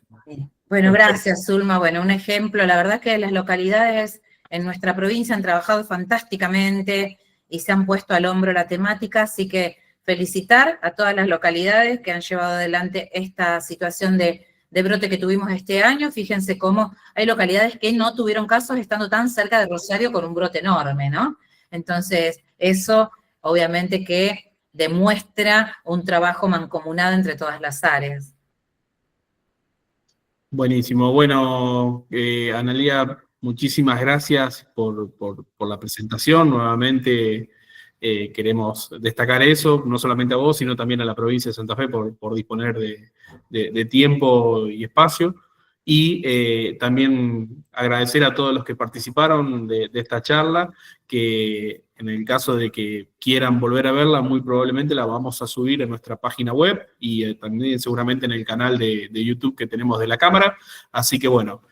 Speaker 2: Bueno, gracias, Zulma. Bueno, un ejemplo, la verdad que las localidades en nuestra provincia han trabajado fantásticamente y se han puesto al hombro la temática, así que felicitar a todas las localidades que han llevado adelante esta situación de brote que tuvimos este año. Fíjense cómo hay localidades que no tuvieron casos estando tan cerca de Rosario con un brote enorme, ¿no? Entonces, eso obviamente que demuestra un trabajo mancomunado entre todas las áreas.
Speaker 1: Buenísimo. Bueno, Analía, muchísimas gracias por la presentación. Nuevamente queremos destacar eso, no solamente a vos, sino también a la provincia de Santa Fe por disponer de tiempo y espacio. Y también agradecer a todos los que participaron de esta charla, que en el caso de que quieran volver a verla, muy probablemente la vamos a subir en nuestra página web y también seguramente en el canal de YouTube que tenemos de la Cámara. Así que bueno,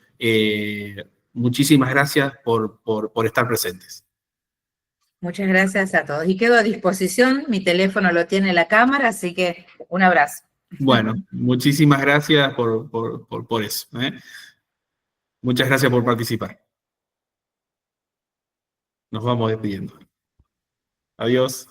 Speaker 1: muchísimas gracias por estar presentes.
Speaker 2: Muchas gracias a todos. Y quedo a disposición, mi teléfono lo tiene la cámara, así que un abrazo.
Speaker 1: Bueno, muchísimas gracias por eso. Muchas gracias por participar. Nos vamos despidiendo. Adiós.